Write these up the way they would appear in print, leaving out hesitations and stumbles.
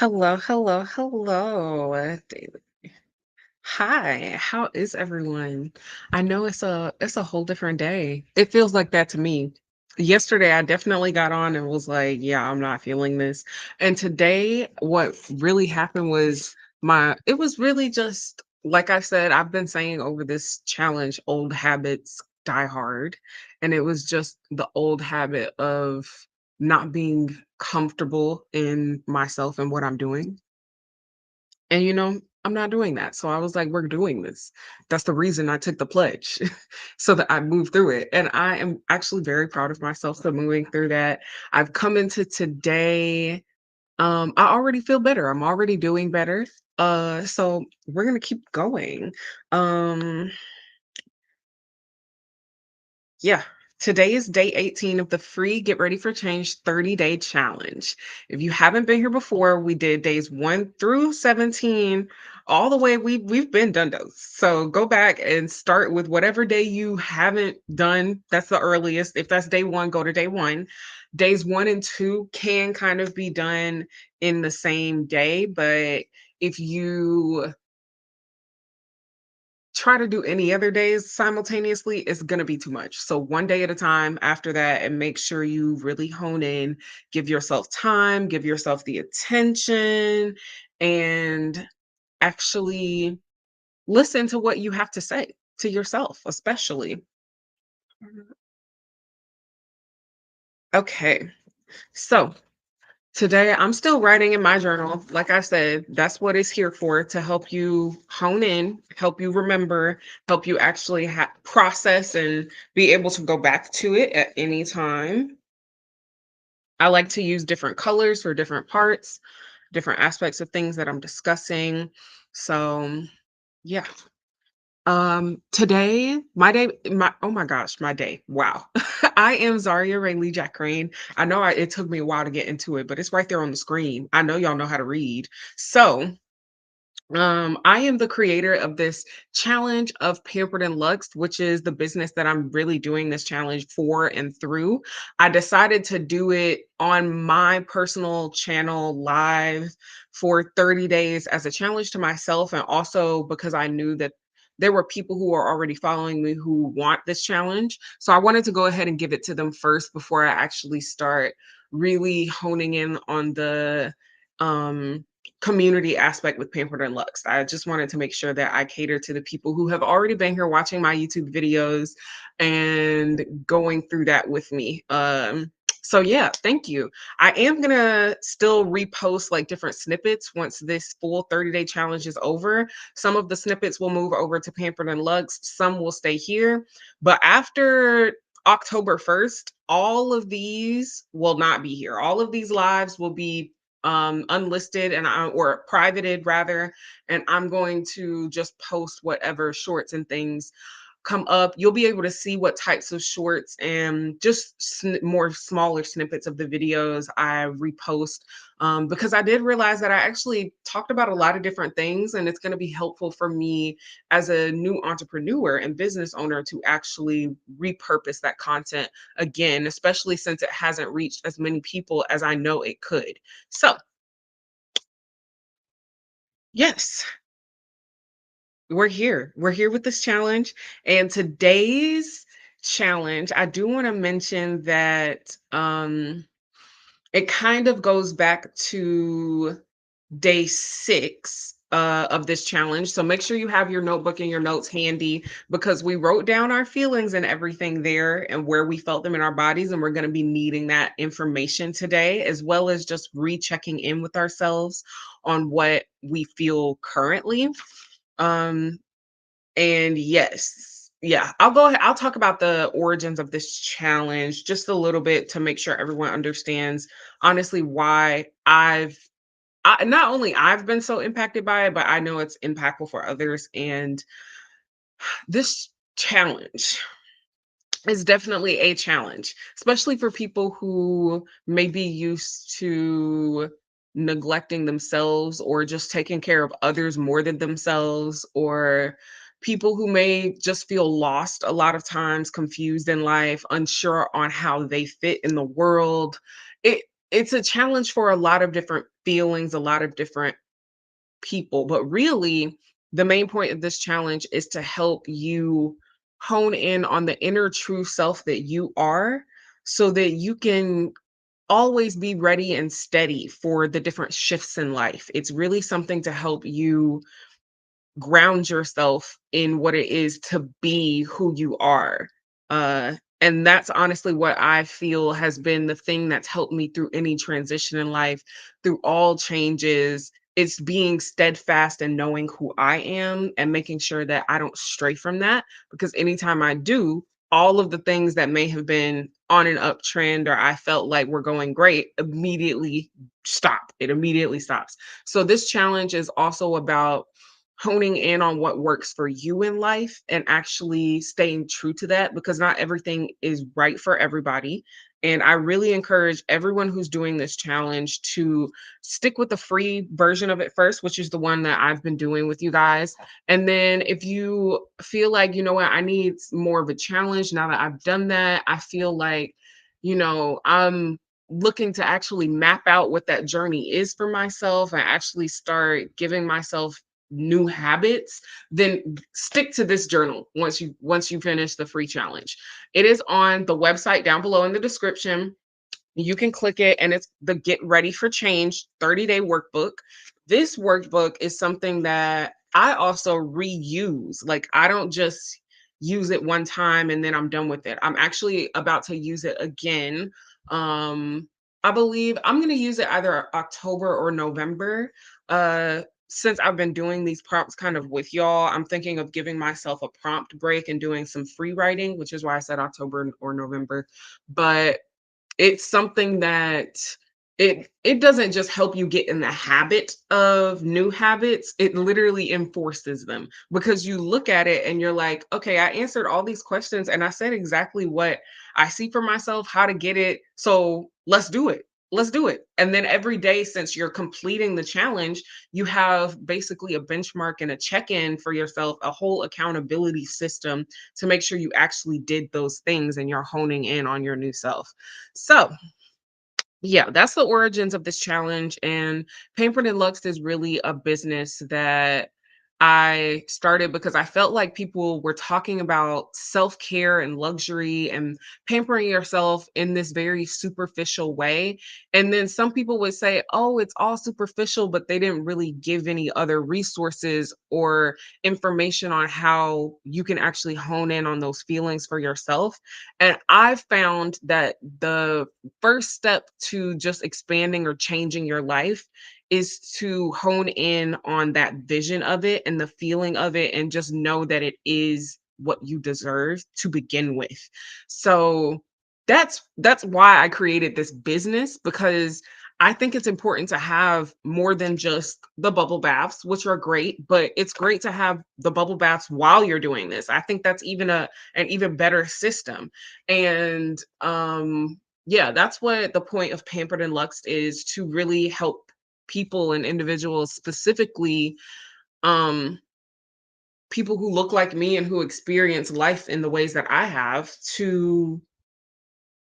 Hello, hello, hello. Hi, how is everyone? I know it's a whole different day. It feels like that to me. Yesterday I definitely got on and was like, yeah, I'm not feeling this. And today what really happened was it was really just like I said, I've been saying over this challenge, old habits die hard. And it was just the old habit of not being comfortable in myself and what I'm doing. And, I'm not doing that. So I was like, we're doing this. That's the reason I took the pledge so that I moved through it. And I am actually very proud of myself for moving through that. I've come into today. I already feel better. I'm already doing better. So we're gonna keep going. Um, Yeah. Today is day 18 of the free Get Ready for Change 30-day challenge. If you haven't been here before, we did days 1 through 17 all the way. We've been done those. So go back and start with whatever day you haven't done. That's the earliest. If that's day 1, go to day 1. Days 1 and 2 can kind of be done in the same day, but if you try to do any other days simultaneously, it's gonna be too much. So one day at a time after that, and make sure you really hone in, give yourself time, give yourself the attention, and actually listen to what you have to say to yourself, especially. Okay. So today, I'm still writing in my journal. Like I said, that's what it's here for, to help you hone in, help you remember, help you actually process and be able to go back to it at any time. I like to use different colors for different parts, different aspects of things that I'm discussing. So, yeah. Today, oh my gosh, my day. Wow. I am Zaria Rayleigh Jack Crane. I know it took me a while to get into it, but it's right there on the screen. I know y'all know how to read. So, I am the creator of this challenge of Pampered and Luxed, which is the business that I'm really doing this challenge for and through. I decided to do it on my personal channel live for 30 days as a challenge to myself, and also because I knew that there were people who are already following me who want this challenge. So I wanted to go ahead and give it to them first before I actually start really honing in on the um community aspect with Pampered and Lux. I just wanted to make sure that I cater to the people who have already been here watching my YouTube videos and going through that with me. So yeah, thank you. I am gonna still repost like different snippets once this full 30-day challenge is over. Some of the snippets will move over to Pampered and Lux, some will stay here. But after October 1st, all of these will not be here. All of these lives will be unlisted and or privated rather, and I'm going to just post whatever shorts and things come up. You'll be able to see what types of shorts and just more smaller snippets of the videos I repost, because I did realize that I actually talked about a lot of different things, and it's going to be helpful for me as a new entrepreneur and business owner to actually repurpose that content again, especially since it hasn't reached as many people as I know it could. So, yes, we're here. We're here with this challenge. And today's challenge, I do want to mention that it kind of goes back to day 6 of this challenge. So make sure you have your notebook and your notes handy, because we wrote down our feelings and everything there and where we felt them in our bodies. And we're going to be needing that information today, as well as just rechecking in with ourselves on what we feel currently. Um, and yes, yeah, I'll go ahead. I'll talk about the origins of this challenge just a little bit to make sure everyone understands honestly why not only I've been so impacted by it, but I know it's impactful for others. And this challenge is definitely a challenge, especially for people who may be used to neglecting themselves or just taking care of others more than themselves, or people who may just feel lost a lot of times, confused in life, unsure on how they fit in the world. it's a challenge for a lot of different feelings, a lot of different people, but really the main point of this challenge is to help you hone in on the inner true self that you are so that you can always be ready and steady for the different shifts in life. It's really something to help you ground yourself in what it is to be who you are. And that's honestly what I feel has been the thing that's helped me through any transition in life, through all changes. It's being steadfast and knowing who I am and making sure that I don't stray from that. Because anytime I do, all of the things that may have been on an uptrend or I felt like were going great immediately stop. It immediately stops. So this challenge is also about honing in on what works for you in life and actually staying true to that because not everything is right for everybody. And I really encourage everyone who's doing this challenge to stick with the free version of it first, which is the one that I've been doing with you guys. And then if you feel like, you know what, I need more of a challenge now that I've done that, I feel like, I'm looking to actually map out what that journey is for myself and actually start giving myself new habits, then stick to this journal once you finish the free challenge. It is on the website down below in the description. You can click it and it's the Get Ready for Change 30-day workbook. This workbook is something that I also reuse. Like I don't just use it one time and then I'm done with it. I'm actually about to use it again. Um I believe I'm going to use it either October or November. Since I've been doing these prompts kind of with y'all, I'm thinking of giving myself a prompt break and doing some free writing, which is why I said October or November. But it's something that it doesn't just help you get in the habit of new habits, it literally enforces them because you look at it and you're like, "Okay, I answered all these questions and I said exactly what I see for myself, how to get it. So, let's do it. Let's do it." And then every day since you're completing the challenge, you have basically a benchmark and a check-in for yourself, a whole accountability system to make sure you actually did those things and you're honing in on your new self. So, yeah, that's the origins of this challenge. And Pampered and Luxed is really a business that I started because I felt like people were talking about self care and luxury and pampering yourself in this very superficial way. And then some people would say, oh, it's all superficial, but they didn't really give any other resources or information on how you can actually hone in on those feelings for yourself. And I've found that the first step to just expanding or changing your life is to hone in on that vision of it and the feeling of it and just know that it is what you deserve to begin with. So that's why I created this business because I think it's important to have more than just the bubble baths, which are great, but it's great to have the bubble baths while you're doing this. I think that's even an even better system. And yeah, that's what the point of Pampered and Luxed is to really help people and individuals, specifically um, people who look like me and who experience life in the ways that I have, to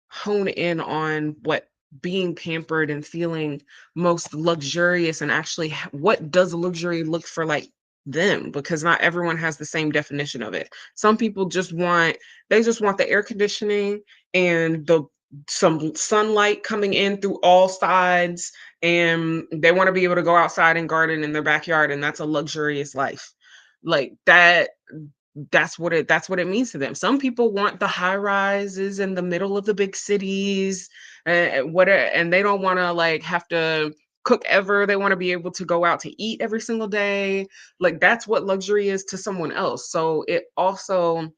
hone in on what being pampered and feeling most luxurious and actually what does luxury look for like them, because not everyone has the same definition of it. Some people just want the air conditioning and the some sunlight coming in through all sides, and they want to be able to go outside and garden in their backyard, and that's a luxurious life. Like that's what it means to them. Some people want the high rises in the middle of the big cities, and they don't want to like have to cook ever. They want to be able to go out to eat every single day. Like that's what luxury is to someone else. So it also,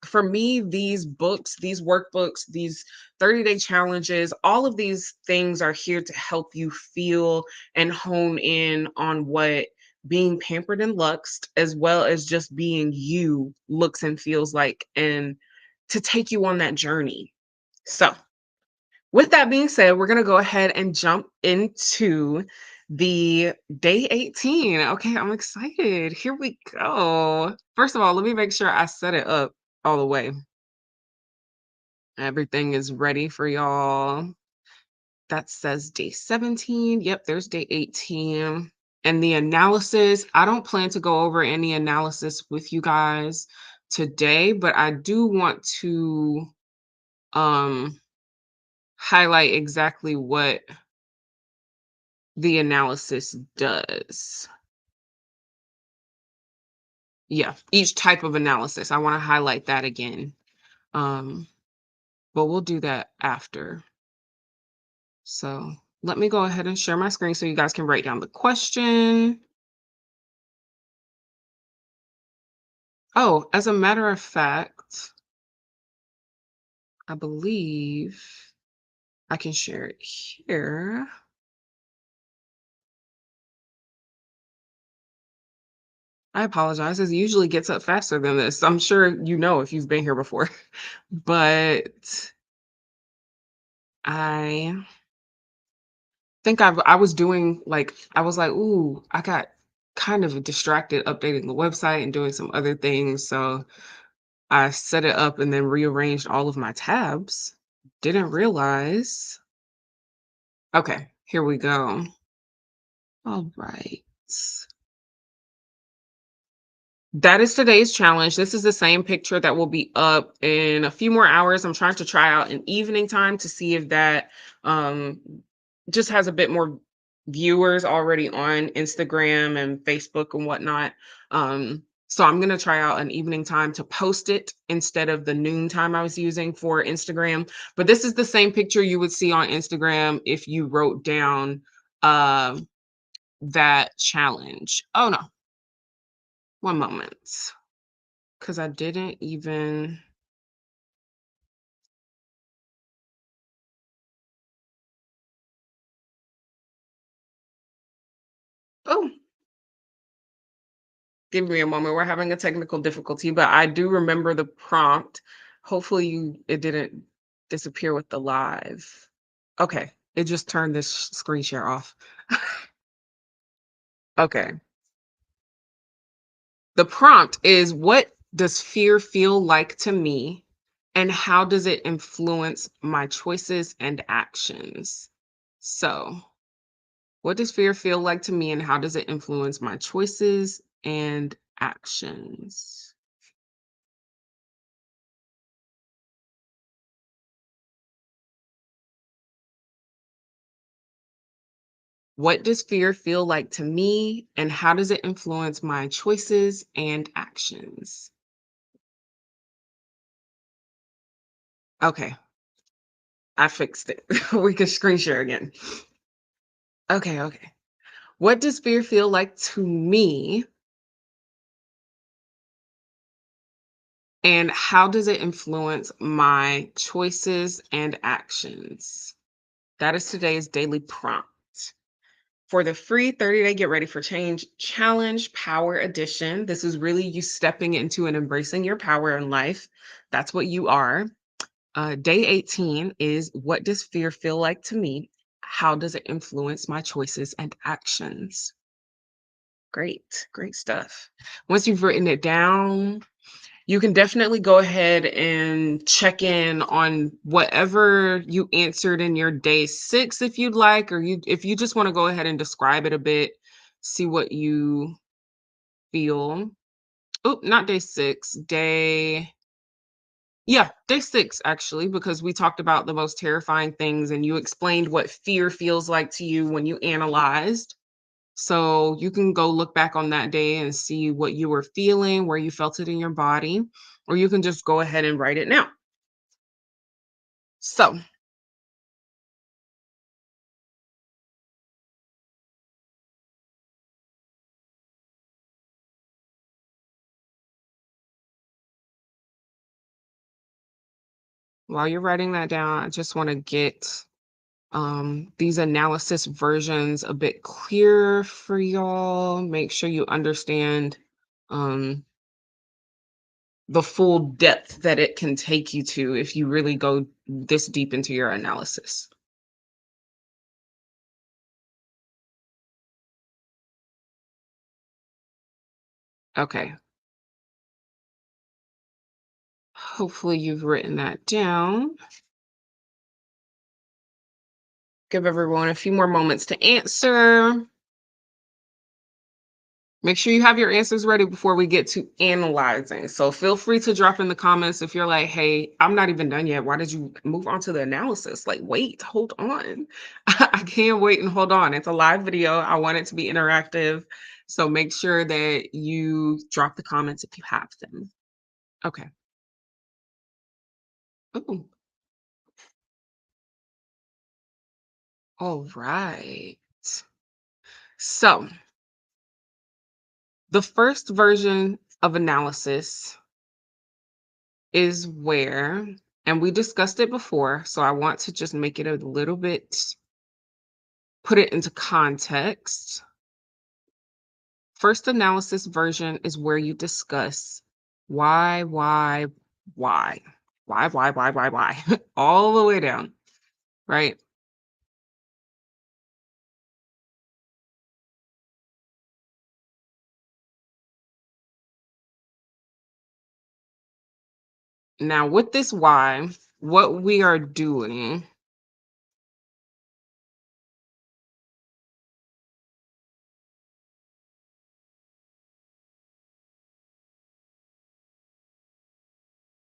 for me, these books, these workbooks, these 30-day challenges, all of these things are here to help you feel and hone in on what being pampered and luxed, as well as just being you, looks and feels like, and to take you on that journey. So, with that being said, we're going to go ahead and jump into the day 18. Okay, I'm excited. Here we go. First of all, let me make sure I set it up all the way. Everything is ready for y'all. That says day 17. Yep, there's day 18. And the analysis, I don't plan to go over any analysis with you guys today, but I do want to um highlight exactly what the analysis does. Yeah, each type of analysis. I want to highlight that again. Um, but we'll do that after. So let me go ahead and share my screen so you guys can write down the question. Oh, as a matter of fact, I believe I can share it here. I apologize. It usually gets up faster than this. I'm sure you know if you've been here before, but I think I was doing like I was like, ooh, I got kind of distracted updating the website and doing some other things. So I set it up and then rearranged all of my tabs. Didn't realize. Okay, here we go. All right. That is today's challenge. This is the same picture that will be up in a few more hours. I'm trying to try out an evening time to see if that um, just has a bit more viewers already on Instagram and Facebook and whatnot. So I'm going to try out an evening time to post it instead of the noon time I was using for Instagram. But this is the same picture you would see on Instagram if you wrote down uh, that challenge. Oh, no, one moment. Because I didn't even. Oh, give me a moment. We're having a technical difficulty, but I do remember the prompt. Hopefully, it didn't disappear with the live. Okay, it just turned this screen share off. Okay, the prompt is, what does fear feel like to me, and how does it influence my choices and actions? So, what does fear feel like to me, and how does it influence my choices and actions? What does fear feel like to me, and how does it influence my choices and actions? Okay, I fixed it. We can screen share again. Okay, okay. What does fear feel like to me, and how does it influence my choices and actions? That is today's daily prompt. For the free 30-day Get Ready for Change Challenge Power Edition, this is really you stepping into and embracing your power in life. That's what you are. Day 18 is, what does fear feel like to me? How does it influence my choices and actions? Great, great stuff. Once you've written it down, you can definitely go ahead and check in on whatever you answered in your day 6 if you'd like, or if you just want to go ahead and describe it a bit, see what you feel. Oh, not day 6, day 6 actually, because we talked about the most terrifying things and you explained what fear feels like to you when you analyzed. So you can go look back on that day and see what you were feeling, where you felt it in your body, or you can just go ahead and write it now. So while you're writing that down, I just want to get these analysis versions a bit clearer for y'all. Make sure you understand um, the full depth that it can take you to if you really go this deep into your analysis. Okay. Hopefully you've written that down. Give everyone a few more moments to answer. Make sure you have your answers ready before we get to analyzing. So feel free to drop in the comments if you're like, hey, I'm not even done yet. Why did you move on to the analysis? Like, wait, hold on. I can't wait and hold on. It's a live video. I want it to be interactive. So make sure that you drop the comments if you have them. Okay. Ooh, all right. So the first version of analysis is where, and we discussed it before, so I want to just make it a little bit, put it into context. First analysis version is where you discuss why, why, why, all the way down, right? Now, with this why, what we are doing,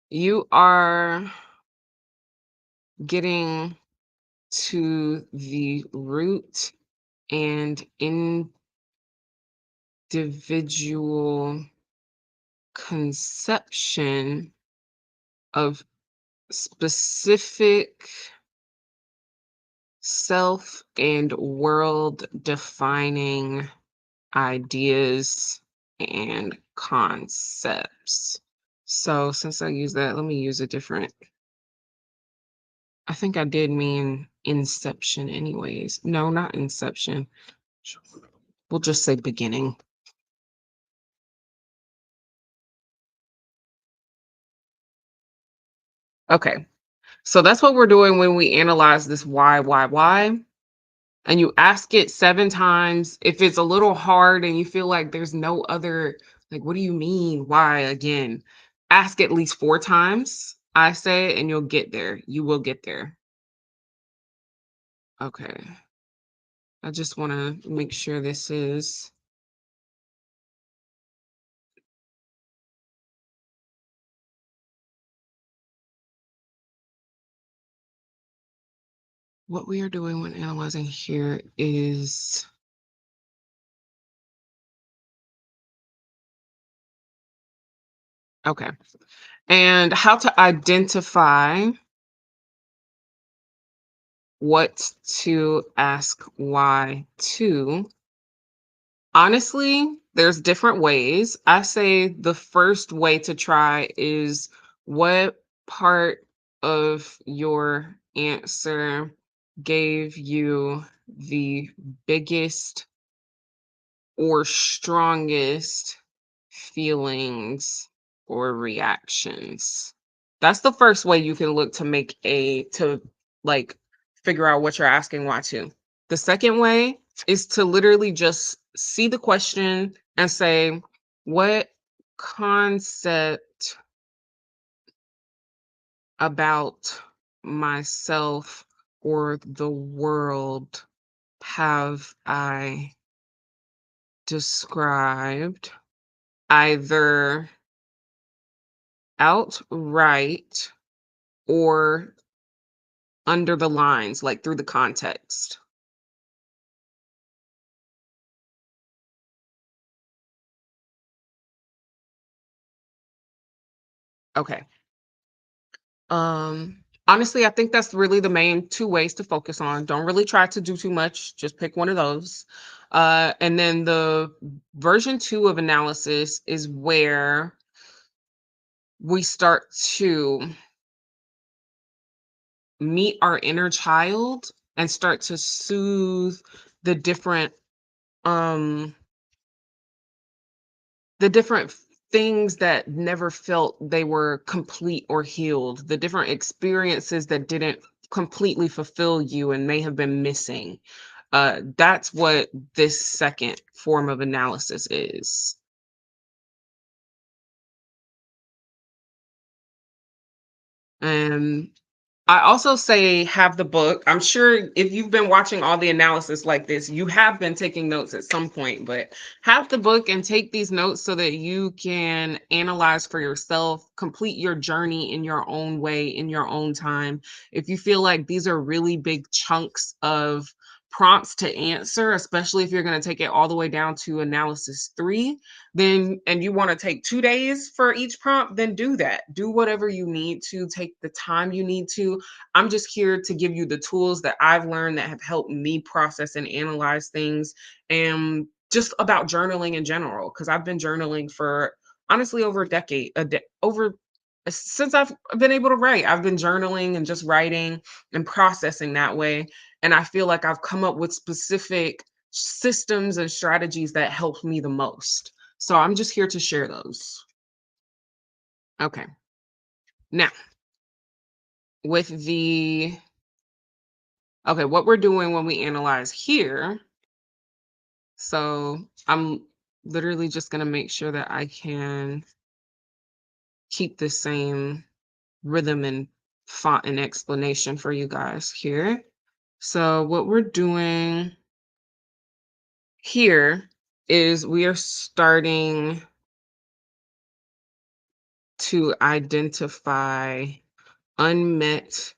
you are getting to the root and individual conception of specific self and world defining ideas and concepts. So since I use that, let me use a different. I think I did mean inception anyways. No, not inception. We'll just say beginning. Okay. So that's what we're doing when we analyze this why. And you ask it 7 times. If it's a little hard and you feel like there's no other, like, what do you mean? Why again? Ask at least 4 times, I say, and you'll get there. You will get there. Okay. I just want to make sure this is what we are doing when analyzing here is okay. And how to identify what to ask why to. Honestly, there's different ways. I say the first way to try is what part of your answer gave you the biggest or strongest feelings or reactions. That's the first way you can look to make to like figure out what you're asking why to. The second way is to literally just see the question and say, what concept about myself or the world have I described either outright or under the lines, like through the context? Okay. Honestly, I think that's really the main 2 ways to focus on. Don't really try to do too much, just pick one of those. And then the version 2 of analysis is where we start to meet our inner child and start to soothe the different um the different things that never felt they were complete or healed, the different experiences that didn't completely fulfill you and may have been missing. That's what this second form of analysis is. And I also say have the book. I'm sure if you've been watching all the analysis like this, you have been taking notes at some point, but have the book and take these notes so that you can analyze for yourself, complete your journey in your own way, in your own time. If you feel like these are really big chunks of prompts to answer, especially if you're going to take it all the way down to analysis 3, then and you want to take 2 days for each prompt, then do that. Do whatever you need to, take the time you need to. I'm just here to give you the tools that I've learned that have helped me process and analyze things, and just about journaling in general because I've been journaling for honestly over a decade, over since I've been able to write. I've been journaling and just writing and processing that way, and I feel like I've come up with specific systems and strategies that help me the most. So I'm just here to share those. Okay. Now, with the okay, what we're doing when we analyze here, so I'm literally just going to make sure that I can keep the same rhythm and font and explanation for you guys here. So what we're doing here is we are starting to identify unmet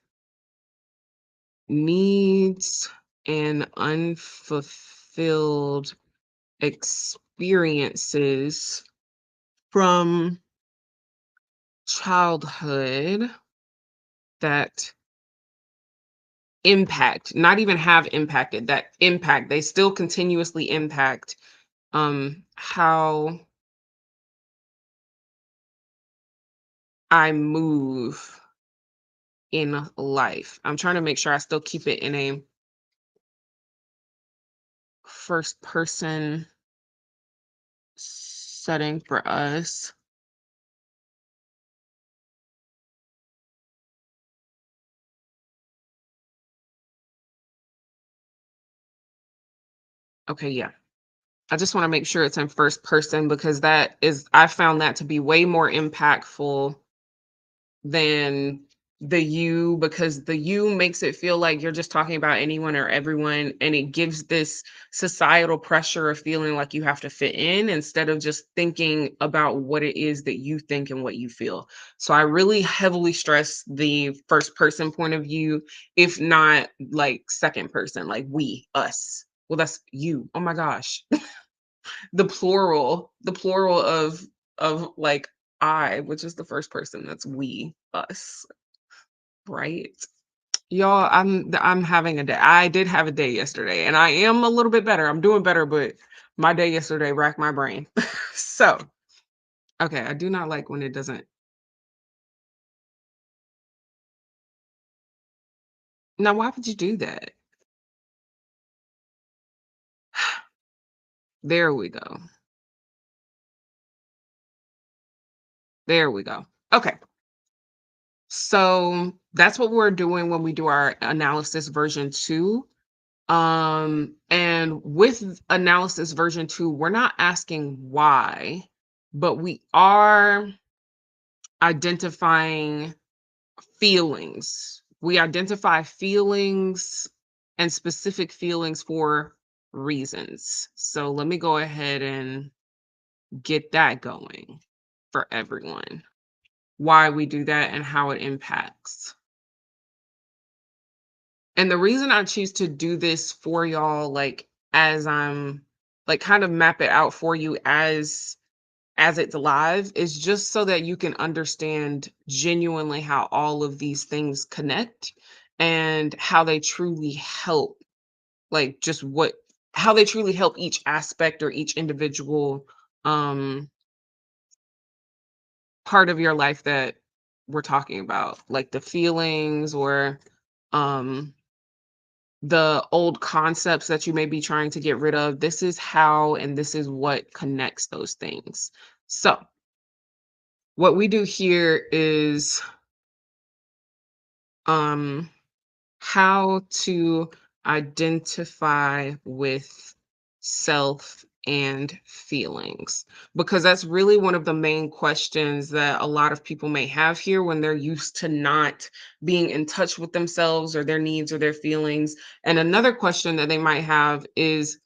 needs and unfulfilled experiences from childhood that impact, not even have impacted, that impact, they still continuously impact how I move in life. I'm trying to make sure I still keep it in a first person setting for us. Okay, yeah. I just want to make sure it's in first person because that is, I found that to be way more impactful than the you, because the you makes it feel like you're just talking about anyone or everyone, and it gives this societal pressure of feeling like you have to fit in instead of just thinking about what it is that you think and what you feel. So I really heavily stress the first person point of view, if not like second person, like we, us. Well, that's you. Oh my gosh. The plural of like I, which is the first person, that's we, us, right? Y'all, I'm having a day. I did have a day yesterday, and I am a little bit better. I'm doing better, but my day yesterday racked my brain. So, okay, I do not like when it doesn't. Now, why would you do that? There we go. There we go. Okay. So that's what we're doing when we do our analysis version 2. And with analysis version 2, we're not asking why, but we are identifying feelings. We identify feelings and specific feelings for reasons. So let me go ahead and get that going for everyone. Why we do that and how it impacts. And the reason I choose to do this for y'all, like as I'm like kind of map it out for you as it's live, is just so that you can understand genuinely how all of these things connect and how they truly help, like just what how they truly help each aspect or each individual um part of your life that we're talking about, like the feelings or um the old concepts that you may be trying to get rid of. This is how and this is what connects those things. So, what we do here is um how to identify with self and feelings, because that's really one of the main questions that a lot of people may have here when they're used to not being in touch with themselves or their needs or their feelings. And another question that they might have is,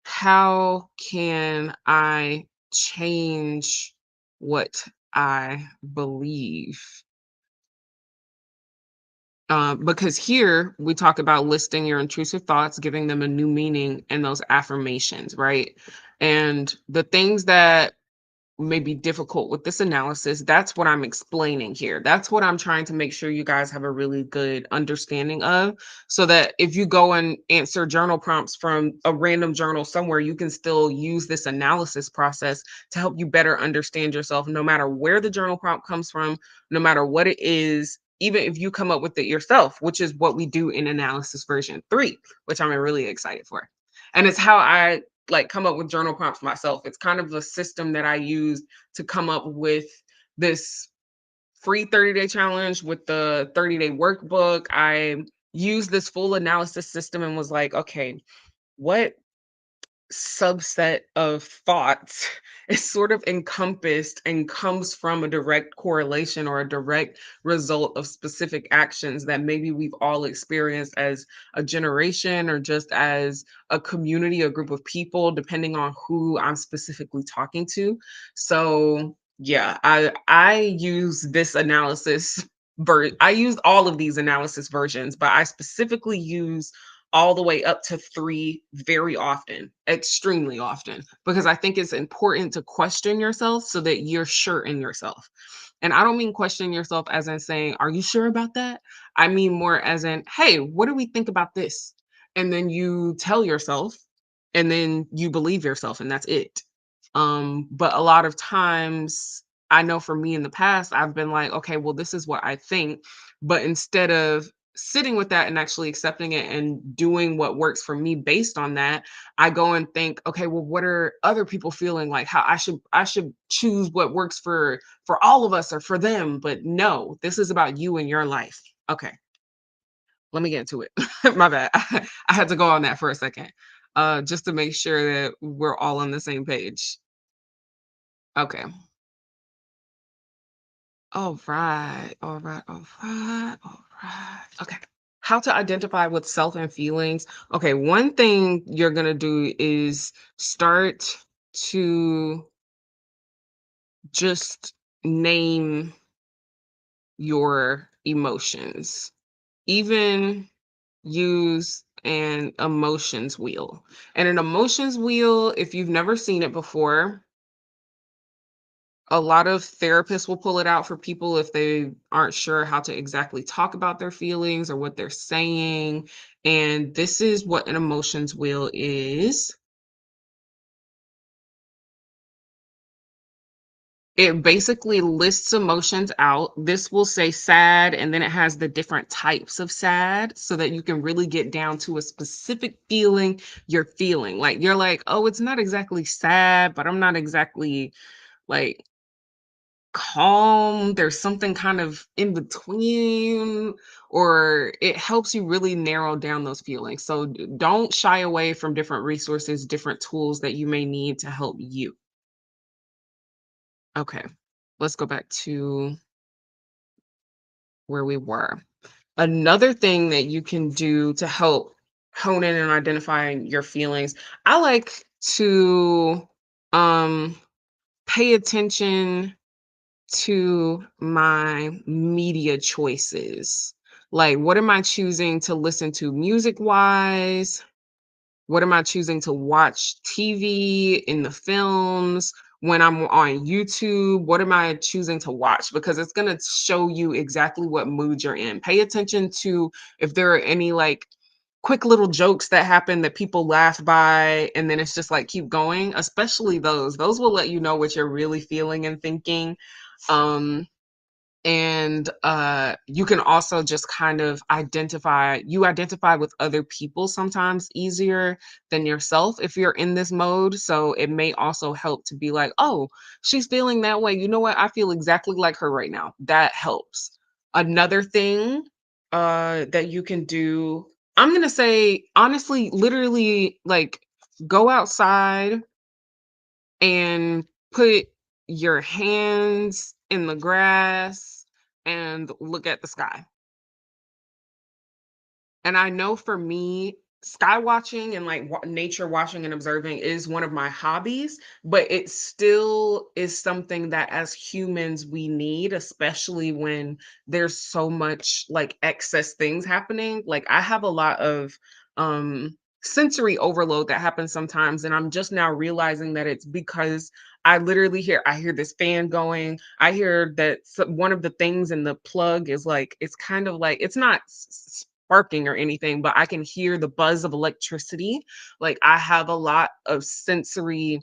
how can I change what I believe? Because here we talk about listing your intrusive thoughts, giving them a new meaning, and those affirmations, right? And the things that may be difficult with this analysis, that's what I'm explaining here. That's what I'm trying to make sure you guys have a really good understanding of, so that if you go and answer journal prompts from a random journal somewhere, you can still use this analysis process to help you better understand yourself, no matter where the journal prompt comes from, no matter what it is, even if you come up with it yourself, which is what we do in analysis version 3, which I'm really excited for. And it's how I like come up with journal prompts myself. It's kind of a system that I use to come up with this free 30-day challenge with the 30-day workbook. I used this full analysis system and was like, okay, what subset of thoughts is sort of encompassed and comes from a direct correlation or a direct result of specific actions that maybe we've all experienced as a generation or just as a community, a group of people, depending on who I'm specifically talking to. So yeah, I use this analysis I use all of these analysis versions, but I specifically use all the way up to 3 very often, extremely often, because I think it's important to question yourself so that you're sure in yourself. And I don't mean question yourself as in saying, "Are you sure about that?" I mean more as in, "Hey, what do we think about this?" And then you tell yourself, and then you believe yourself, and that's it. But a lot of times, I know for me in the past, I've been like, "Okay, well, this is what I think." But instead of sitting with that and actually accepting it and doing what works for me based on that, I go and think, okay, well, what are other people feeling, like how I should choose what works for all of us or for them. But no, this is about you and your life. Okay, let me get into it. My bad. I had to go on that for a second. Just to make sure that we're all on the same page. Okay. All right. All right. All right. All right. Okay. How to identify with self and feelings. Okay, one thing you're going to do is start to just name your emotions. Even use an emotions wheel. And an emotions wheel, if you've never seen it before, a lot of therapists will pull it out for people if they aren't sure how to exactly talk about their feelings or what they're saying. And this is what an emotions wheel is. It basically lists emotions out. This will say sad, and then it has the different types of sad so that you can really get down to a specific feeling you're feeling. Like you're like, oh, it's not exactly sad, but I'm not exactly like calm. There's something kind of in between, or it helps you really narrow down those feelings. So don't shy away from different resources, different tools that you may need to help you. Okay, let's go back to where we were. Another thing that you can do to help hone in and identifying your feelings, I like to um pay attention to my media choices. Like, what am I choosing to listen to music wise? What am I choosing to watch TV in the films? When I'm on YouTube, what am I choosing to watch? Because it's going to show you exactly what mood you're in. Pay attention to if there are any like quick little jokes that happen that people laugh by, and then it's just like keep going, especially those will let you know what you're really feeling and thinking. Um and you can also just kind of identify with other people sometimes easier than yourself if you're in this mode. So it may also help to be like, oh, she's feeling that way, you know what, I feel exactly like her right now. That helps. Another thing that you can do, I'm gonna say honestly, literally, like, go outside and put your hands in the grass and look at the sky. And I know for me, sky watching and like nature watching and observing is one of my hobbies, but it still is something that as humans we need, especially when there's so much like excess things happening. Like I have a lot of sensory overload that happens sometimes, and I'm just now realizing that it's because I hear this fan going. I hear that one of the things in the plug is like it's kind of like it's not sparking or anything, but I can hear the buzz of electricity. Like I have a lot of sensory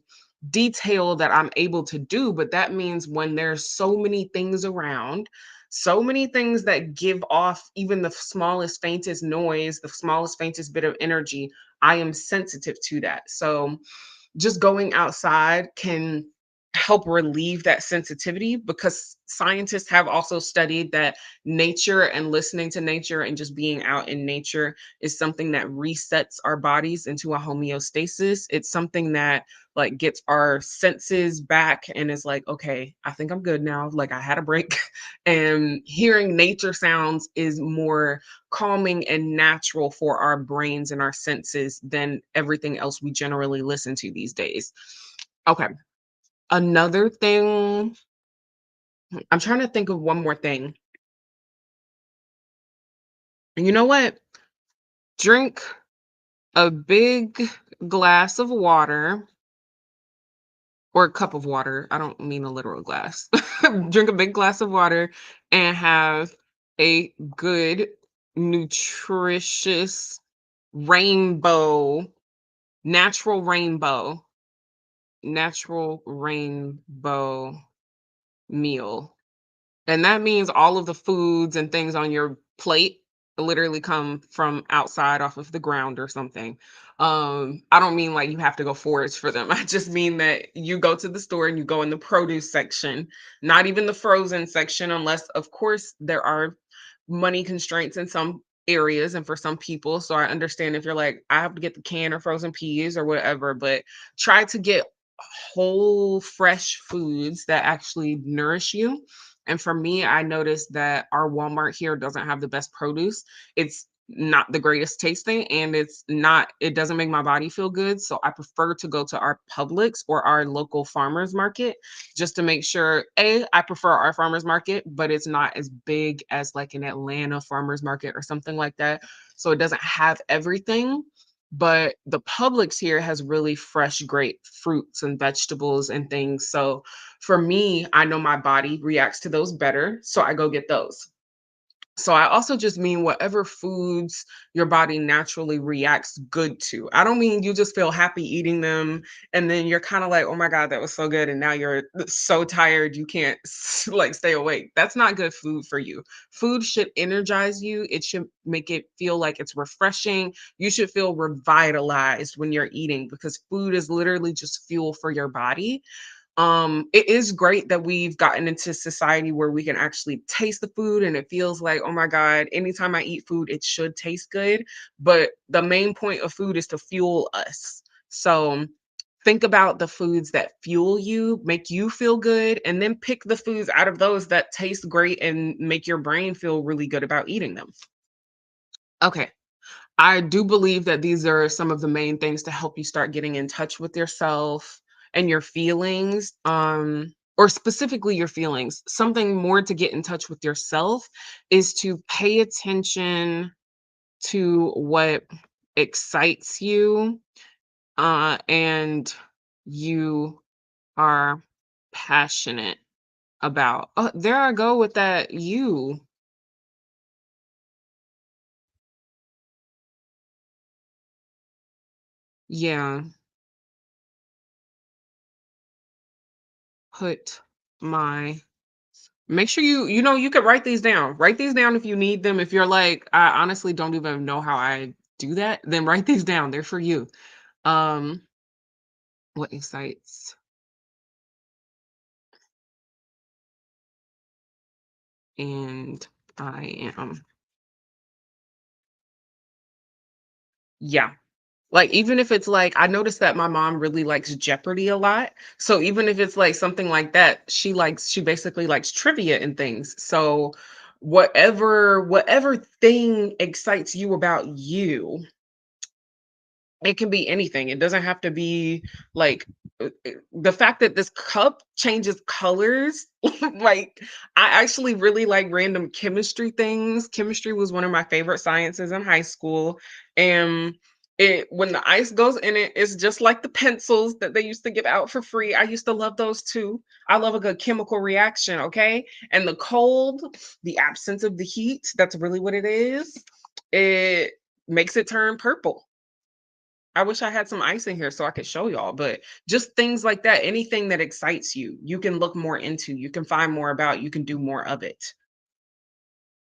detail that I'm able to do, but that means when there's so many things around, so many things that give off even the smallest, faintest noise, the smallest, faintest bit of energy, I am sensitive to that. So just going outside can help relieve that sensitivity because scientists have also studied that nature and listening to nature and just being out in nature is something that resets our bodies into a homeostasis. It's something that like gets our senses back and is like, okay, I think I'm good now. Like I had a break. And hearing nature sounds is more calming and natural for our brains and our senses than everything else we generally listen to these days. Okay. Another thing, I'm trying to think of one more thing. You know what? Drink a big glass of water or a cup of water. I don't mean a literal glass. Drink a big glass of water and have a good, nutritious rainbow, natural rainbow, natural rainbow meal. And that means all of the foods and things on your plate literally come from outside off of the ground or something. I don't mean like you have to go forage for them. I just mean that you go to the store and you go in the produce section, not even the frozen section, unless, of course, there are money constraints in some areas and for some people. So I understand if you're like, I have to get the canned or frozen peas or whatever, but try to get whole, fresh foods that actually nourish you. And for me, I noticed that our Walmart here doesn't have the best produce. It's not the greatest tasting and it doesn't make my body feel good. So I prefer to go to our Publix or our local farmers market just to make sure I prefer our farmers market, but it's not as big as like an Atlanta farmers market or something like that. So it doesn't have everything, but the Publix here has really fresh, great fruits and vegetables and things. So for me, I know my body reacts to those better, so I go get those. So I also just mean whatever foods your body naturally reacts good to. I don't mean you just feel happy eating them and then you're kind of like, "Oh my god, that was so good," and now you're so tired you can't like stay awake. That's not good food for you. Food should energize you. It should make it feel like it's refreshing. You should feel revitalized when you're eating because food is literally just fuel for your body. It is great that we've gotten into society where we can actually taste the food and it feels like, oh my God, anytime I eat food, it should taste good. But the main point of food is to fuel us. So think about the foods that fuel you, make you feel good, and then pick the foods out of those that taste great and make your brain feel really good about eating them. Okay. I do believe that these are some of the main things to help you start getting in touch with yourself and your feelings, or specifically your feelings. Something more to get in touch with yourself is to pay attention to what excites you, and you are passionate about. Oh, there I go with that you. Yeah, put my make sure you could write these down. Write these down if you need them. If you're like, "I honestly don't even know how I do that," then write these down. They're for you. Um, what excites and I am. Yeah. Like, even if it's like I noticed that my mom really likes Jeopardy a lot. So even if it's like something like that, she basically likes trivia and things. So whatever thing excites you about you, it can be anything. It doesn't have to be like the fact that this cup changes colors. Like, I actually really like random chemistry things. Chemistry was one of my favorite sciences in high school. And when the ice goes in it, it's just like the pencils that they used to give out for free. I used to love those too. I love a good chemical reaction, okay? And the cold, the absence of the heat, that's really what it is. It makes it turn purple. I wish I had some ice in here so I could show y'all, but just things like that, anything that excites you, you can look more into, you can find more about, you can do more of it.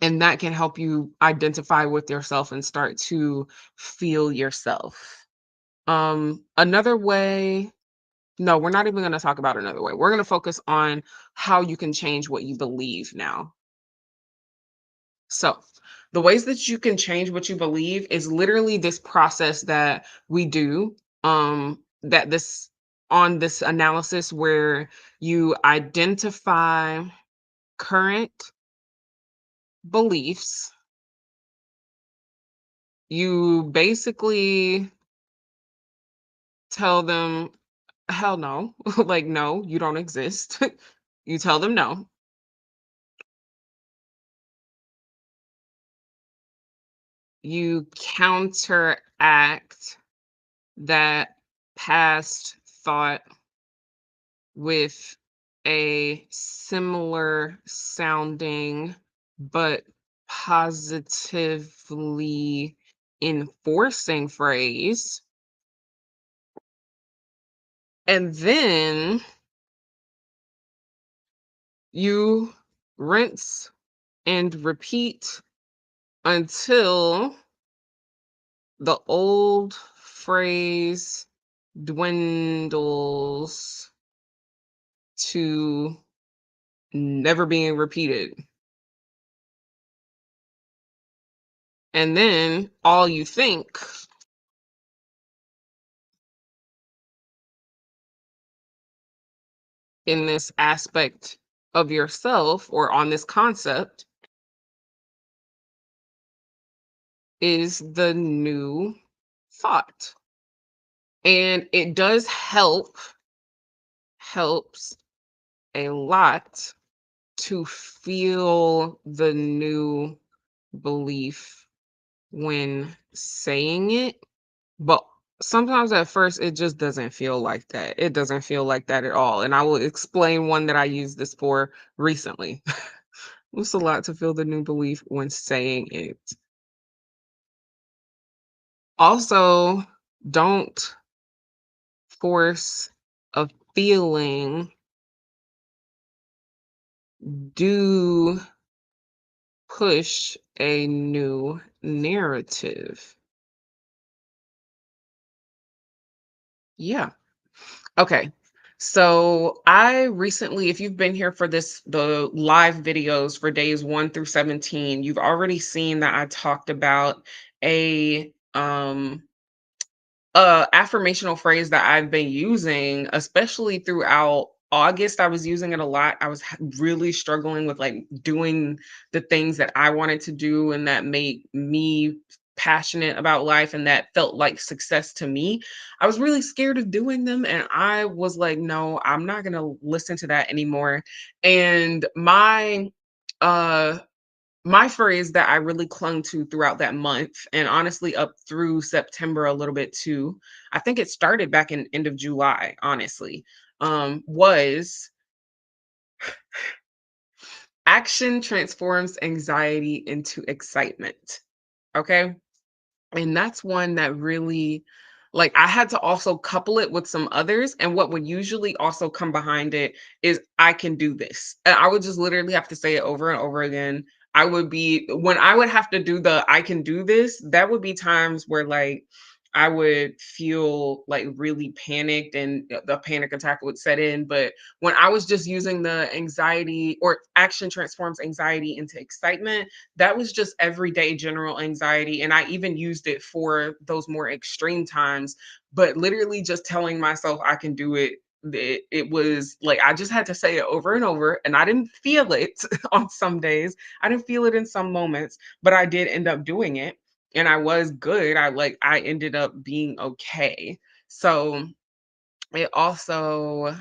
And that can help you identify with yourself and start to feel yourself. Another way, no, we're not even going to talk about another way. We're going to focus on how you can change what you believe now. So, the ways that you can change what you believe is literally this process that we do that this on this analysis where you identify current beliefs. You basically tell them hell no. Like, no, you don't exist. You tell them no. You counteract that past thought with a similar sounding but positively enforcing phrase. And then you rinse and repeat until the old phrase dwindles to never being repeated. And then all you think in this aspect of yourself or on this concept is the new thought. And it does helps a lot to feel the new belief when saying it. But sometimes at first it just doesn't feel like that. It doesn't feel like that at all. And I will explain one that I used this for recently. It's a lot to feel the new belief when saying it. Also, don't force a feeling, do push a new narrative. Yeah. Okay. So I recently, if you've been here for the live videos for days 1 through 17, you've already seen that I talked about a affirmational phrase that I've been using, especially throughout August. I was using it a lot. I was really struggling with like doing the things that I wanted to do and that made me passionate about life and that felt like success to me. I was really scared of doing them and I was like, no, I'm not going to listen to that anymore. And uh my phrase that I really clung to throughout that month, and honestly up through September a little bit too, I think it started back in end of July, honestly, was action transforms anxiety into excitement. Okay. And that's one that really, like, I had to also couple it with some others, and what would usually also come behind it is, "I can do this." And I would just literally have to say it over and over again. I would be when I would have to do the "I can do this," that would be times where, like, I would feel like really panicked and the panic attack would set in. But when I was just using the anxiety or action transforms anxiety into excitement, that was just everyday general anxiety. And I even used it for those more extreme times. But literally just telling myself I can do it. It was like I just had to say it over and over, and I didn't feel it on some days. I didn't feel it in some moments, but I did end up doing it and I was good. I ended up being okay. So it also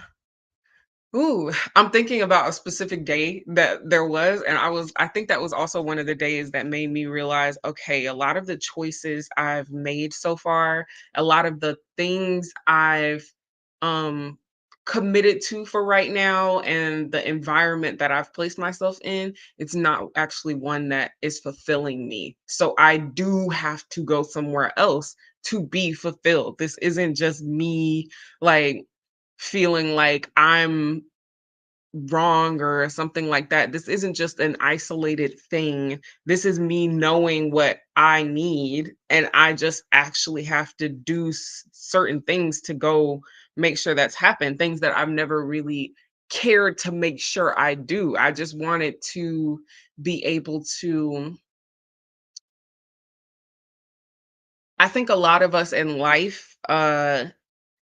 ooh, I'm thinking about a specific day that there was, and I think that was also one of the days that made me realize, okay, a lot of the choices I've made so far, a lot of the things I've um committed to for right now and the environment that I've placed myself in, it's not actually one that is fulfilling me. So I do have to go somewhere else to be fulfilled. This isn't just me like feeling like I'm wrong or something like that. This isn't just an isolated thing. This is me knowing what I need, and I just actually have to do certain things to go make sure that's happened. Things that I've never really cared to make sure I do. I just wanted to be able to I think a lot of us in life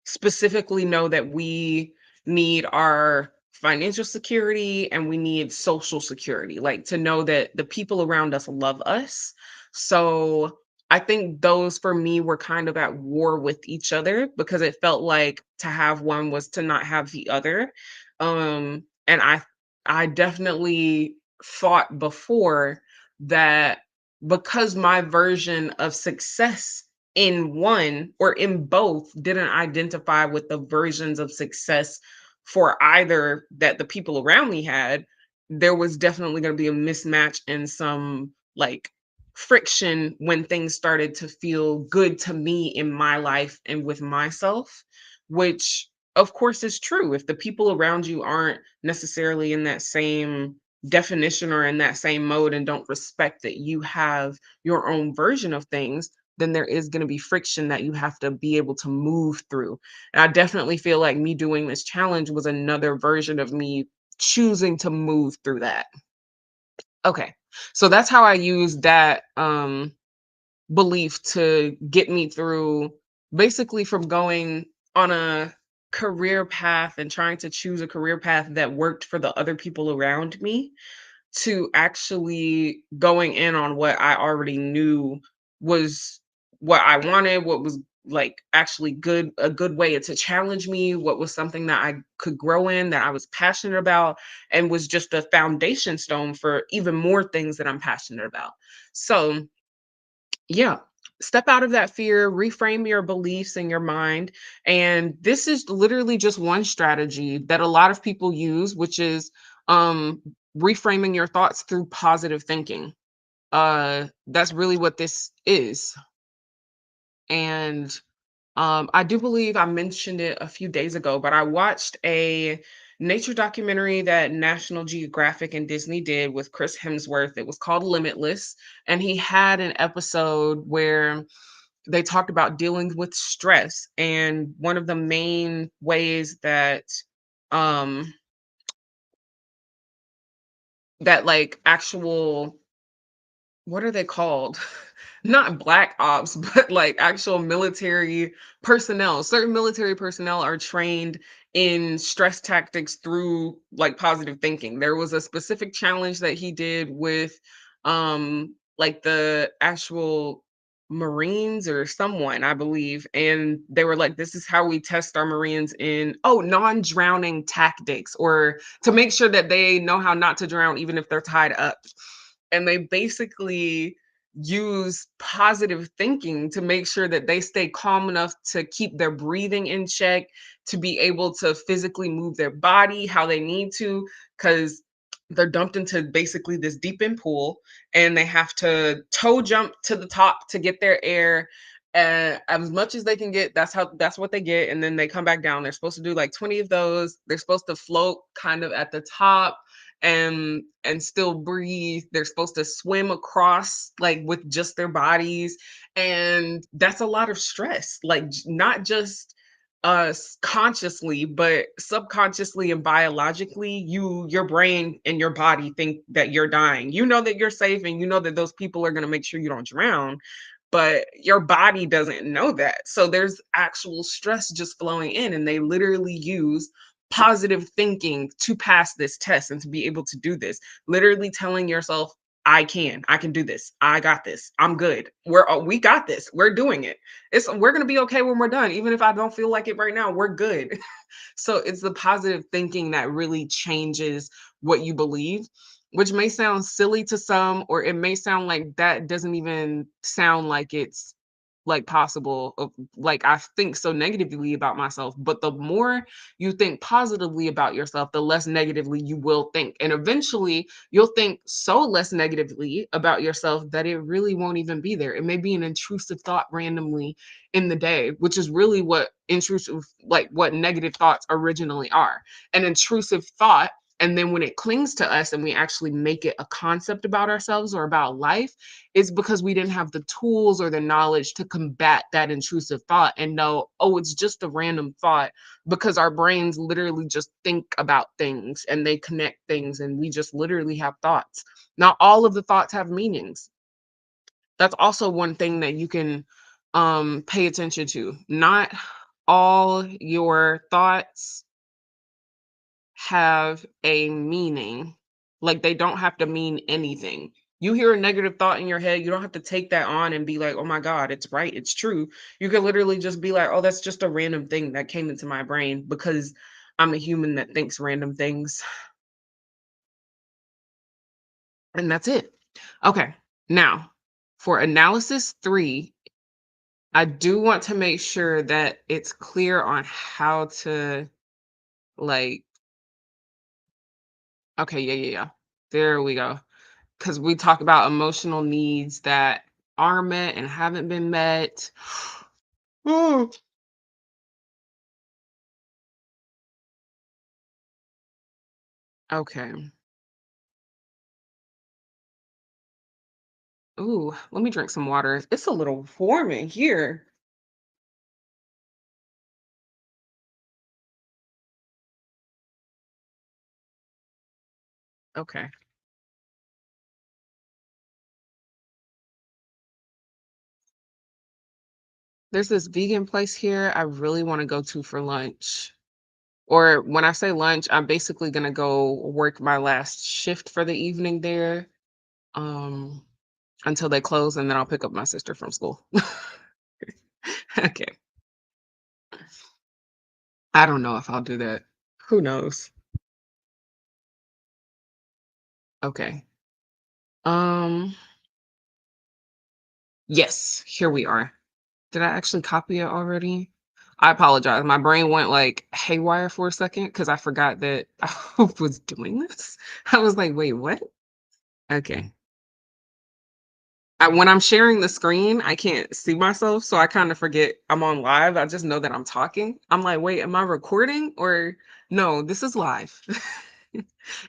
specifically know that we need our financial security and we need social security, like to know that the people around us love us. So I think those for me were kind of at war with each other because it felt like to have one was to not have the other. And I definitely thought before that because my version of success in one or in both didn't identify with the versions of success for either that the people around me had, there was definitely going to be a mismatch and some like friction when things started to feel good to me in my life and with myself, which of course is true. If the people around you aren't necessarily in that same definition or in that same mode and don't respect that you have your own version of things, then there is going to be friction that you have to be able to move through. And I definitely feel like me doing this challenge was another version of me choosing to move through that. Okay. So that's how I use that belief to get me through basically from going on a career path and trying to choose a career path that worked for the other people around me to actually going in on what I already knew was what I wanted, what was like actually good, a good way to challenge me, what was something that I could grow in, that I was passionate about, and was just a foundation stone for even more things that I'm passionate about. So, yeah. Step out of that fear, reframe your beliefs in your mind. And this is literally just one strategy that a lot of people use, which is um, reframing your thoughts through positive thinking. That's really what this is. And I do believe I mentioned it a few days ago, but I watched a nature documentary that National Geographic and Disney did with Chris Hemsworth. It was called Limitless. And he had an episode where they talked about dealing with stress. And one of the main ways that um like actual what are they called? Not black ops, but like actual military personnel. Certain military personnel are trained in stress tactics through like positive thinking. There was a specific challenge that he did with like the actual Marines or someone, I believe. And they were like, this is how we test our Marines in non-drowning tactics or to make sure that they know how not to drown even if they're tied up. And they basically use positive thinking to make sure that they stay calm enough to keep their breathing in check, to be able to physically move their body how they need to, because they're dumped into basically this deep end pool and they have to toe jump to the top to get their air. And as much as they can get, that's what they get. And then they come back down. They're supposed to do like 20 of those. They're supposed to float kind of at the top and still breathe. They're supposed to swim across like with just their bodies, and that's a lot of stress. Like not just consciously but subconsciously and biologically, your brain and your body think that you're dying. You know that you're safe and you know that those people are going to make sure you don't drown, but your body doesn't know that. So there's actual stress just flowing in, and they literally use positive thinking to pass this test and to be able to do this. Literally telling yourself, I can do this. I got this. I'm good. We got this. We're doing it. We're going to be okay when we're done. Even if I don't feel like it right now, we're good. So it's the positive thinking that really changes what you believe, which may sound silly to some, or it may sound like that doesn't even sound like it's like possible. Like I think so negatively about myself, but the more you think positively about yourself, the less negatively you will think. And eventually you'll think so less negatively about yourself that it really won't even be there. It may be an intrusive thought randomly in the day, which is really what intrusive, like what negative thoughts originally are. An intrusive thought, and then when it clings to us and we actually make it a concept about ourselves or about life, it's because we didn't have the tools or the knowledge to combat that intrusive thought and know, oh, it's just a random thought, because our brains literally just think about things and they connect things, and we just literally have thoughts. Not all of the thoughts have meanings. That's also one thing that you can pay attention to. Not all your thoughts have a meaning. Like they don't have to mean anything. You hear a negative thought in your head, you don't have to take that on and be like, "Oh my god, it's right, it's true." You can literally just be like, "Oh, that's just a random thing that came into my brain because I'm a human that thinks random things." And that's it. Okay. Now, for analysis 3, I do want to make sure that it's clear on how to like okay, yeah, yeah, yeah. There we go. Because we talk about emotional needs that are met and haven't been met. Ooh, okay. Ooh, let me drink some water. It's a little warm in here. Okay. There's this vegan place here I really want to go to for lunch. Or when I say lunch, I'm basically gonna go work my last shift for the evening there, um, until they close, and then I'll pick up my sister from school. Okay. I don't know if I'll do that. Who knows? Okay. Um, yes, here we are. Did I actually copy it already? I apologize. My brain went like haywire for a second because I forgot that I was doing this. I was like, wait, what? Okay. When I'm sharing the screen, I can't see myself, so I kind of forget I'm on live. I just know that I'm talking. I'm like, wait, am I recording or no? This is live.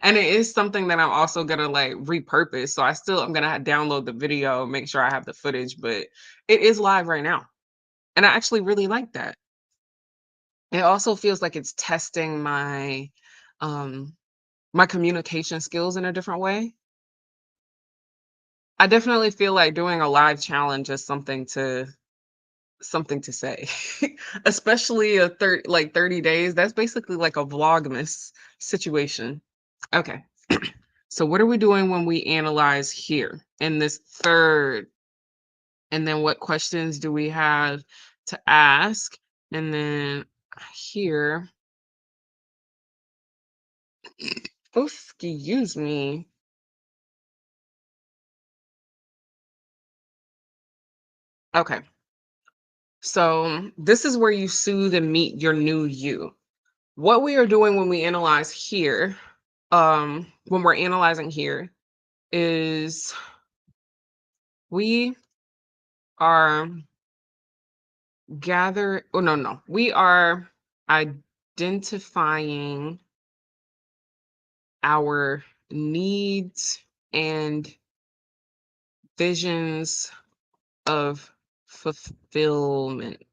And it is something that I'm also gonna like repurpose. So I'm gonna download the video, make sure I have the footage, but it is live right now. And I actually really like that. It also feels like it's testing um my communication skills in a different way. I definitely feel like doing a live challenge is something to say. Especially like 30 days. That's basically like a vlogmas situation. Okay. So what are we doing when we analyze here in this third? And then what questions do we have to ask? And then here, oh, excuse me. Okay. So this is where you soothe and meet your new you. What we are doing when we analyze here, when we're analyzing here, is we are oh no, no. We are identifying our needs and visions of fulfillment.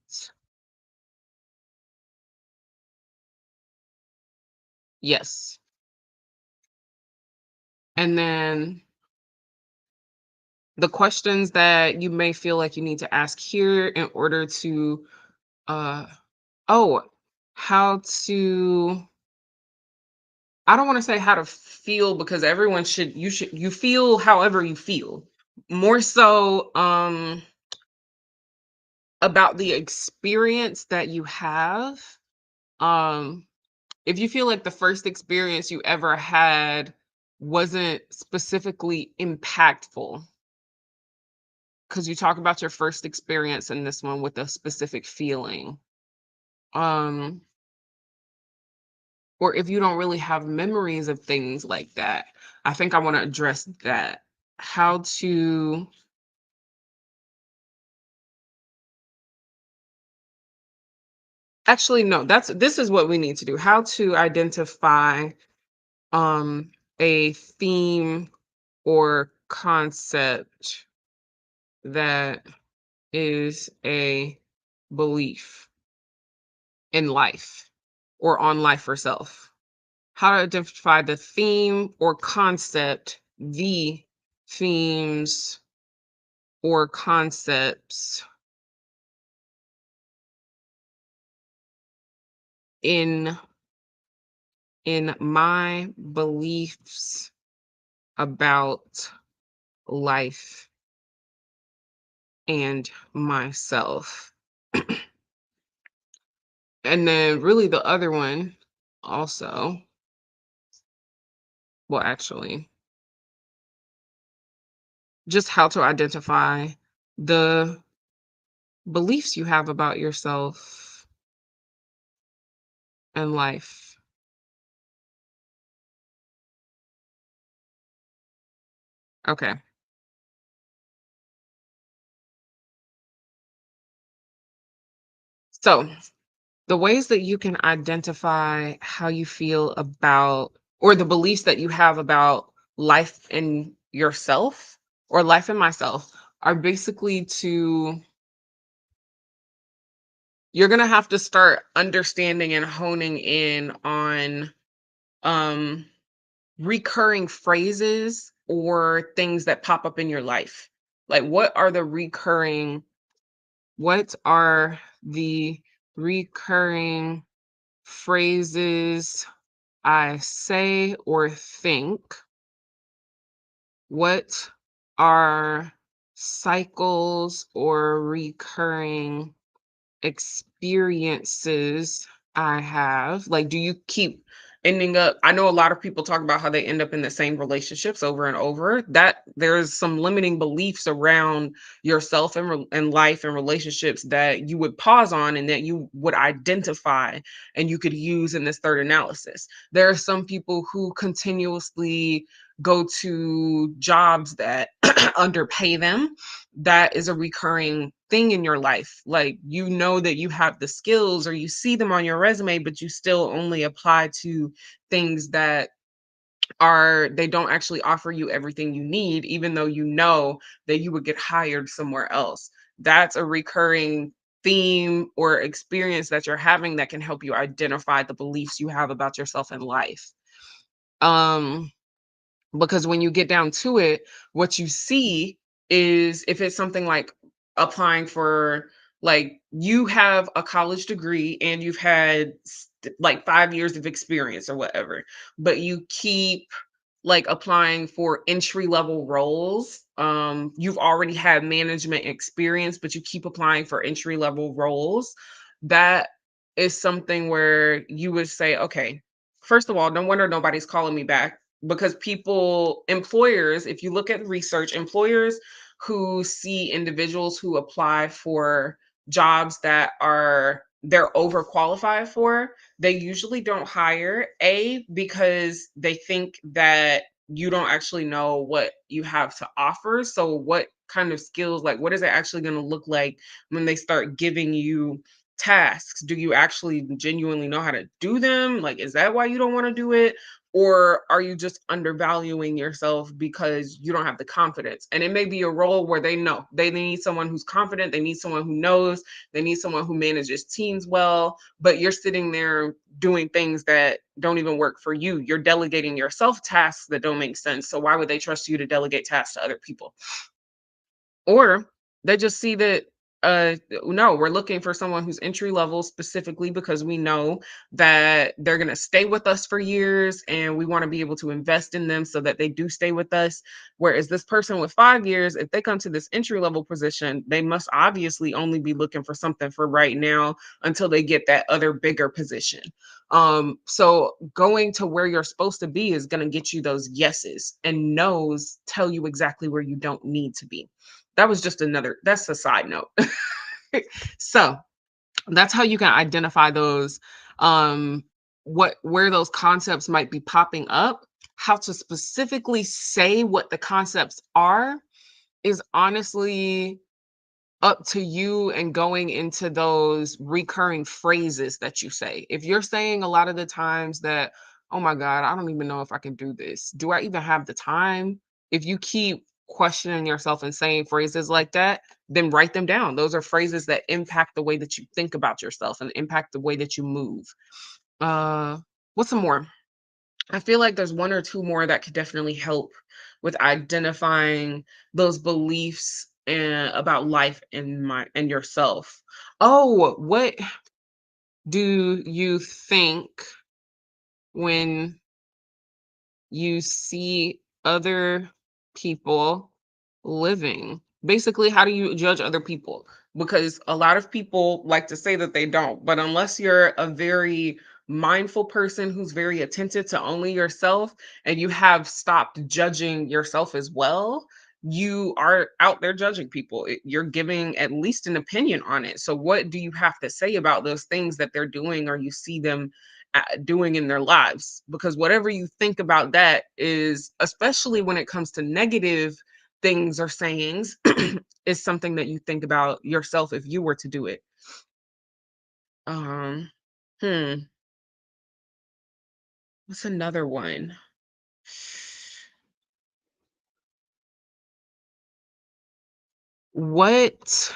Yes. And then the questions that you may feel like you need to ask here in order to uh oh, how to I don't want to say how to feel because everyone should you feel however you feel. More so about the experience that you have. Um if you feel like the first experience you ever had wasn't specifically impactful, because you talk about your first experience in this one with a specific feeling. Um, or if you don't really have memories of things like that, I think I want to address that. How to actually no, that's this is what we need to do. How to identify a theme or concept that is a belief in life or on life herself. How to identify the theme or concept, the themes or concepts in my beliefs about life and myself. And then really the other one also, well actually, just how to identify the beliefs you have about yourself and life. Okay. So the ways that you can identify how you feel about or the beliefs that you have about life and yourself or life and myself are basically to you're going to have to start understanding and honing in on um recurring phrases or things that pop up in your life. Like what are the recurring phrases I say or think? What are cycles or recurring experiences I have? Like, do you keep ending up I know a lot of people talk about how they end up in the same relationships over and over. That there's some limiting beliefs around yourself and life and relationships that you would pause on and that you would identify and you could use in this third analysis. There are some people who continuously go to jobs that underpay them. That is a recurring thing in your life. Like, you know that you have the skills or you see them on your resume, but you still only apply to things that they don't actually offer you everything you need, even though you know that you would get hired somewhere else. That's a recurring theme or experience that you're having that can help you identify the beliefs you have about yourself and life. Um, because when you get down to it, what you see is if it's something like applying for like you have a college degree and you've had like 5 years of experience or whatever, but you keep like applying for entry level roles. You've already had management experience, but you keep applying for entry level roles. That is something where you would say, okay, first of all, no wonder nobody's calling me back because employers, if you look at research, employers who see individuals who apply for jobs that they're overqualified for, they usually don't hire, A, because they think that you don't actually know what you have to offer. So what kind of skills, like what is it actually going to look like when they start giving you tasks? Do you actually genuinely know how to do them? Like, is that why you don't want to do it? Or are you just undervaluing yourself because you don't have the confidence? And it may be a role where they know they need someone who's confident, they need someone who knows, they need someone who manages teams well, but you're sitting there doing things that don't even work for you. You're delegating yourself tasks that don't make sense. So why would they trust you to delegate tasks to other people? Or they just see that, no, we're looking for someone who's entry level specifically because we know that they're going to stay with us for years and we want to be able to invest in them so that they do stay with us. Whereas this person with 5 years, if they come to this entry level position, they must obviously only be looking for something for right now until they get that other bigger position. So going to where you're supposed to be is going to get you those yeses, and no's tell you exactly where you don't need to be. That was just another that's a side note. So, that's how you can identify those, what where those concepts might be popping up. How to specifically say what the concepts are is honestly up to you, and going into those recurring phrases that you say. If you're saying a lot of the times that, "Oh my god, I don't even know if I can do this. Do I even have the time?" If you keep questioning yourself and saying phrases like that, then write them down. Those are phrases that impact the way that you think about yourself and impact the way that you move. Uh, what's some more? I feel like there's one or two more that could definitely help with identifying those beliefs and about life and yourself. Oh, what do you think when you see other people living? Basically, how do you judge other people? Because a lot of people like to say that they don't, but unless you're a very mindful person who's very attentive to only yourself and you have stopped judging yourself as well, you are out there judging people. You're giving at least an opinion on it. So, what do you have to say about those things that they're doing or you see them doing in their lives? Because whatever you think about that is, especially when it comes to negative things or sayings, is something that you think about yourself if you were to do it. um hmm what's another one? what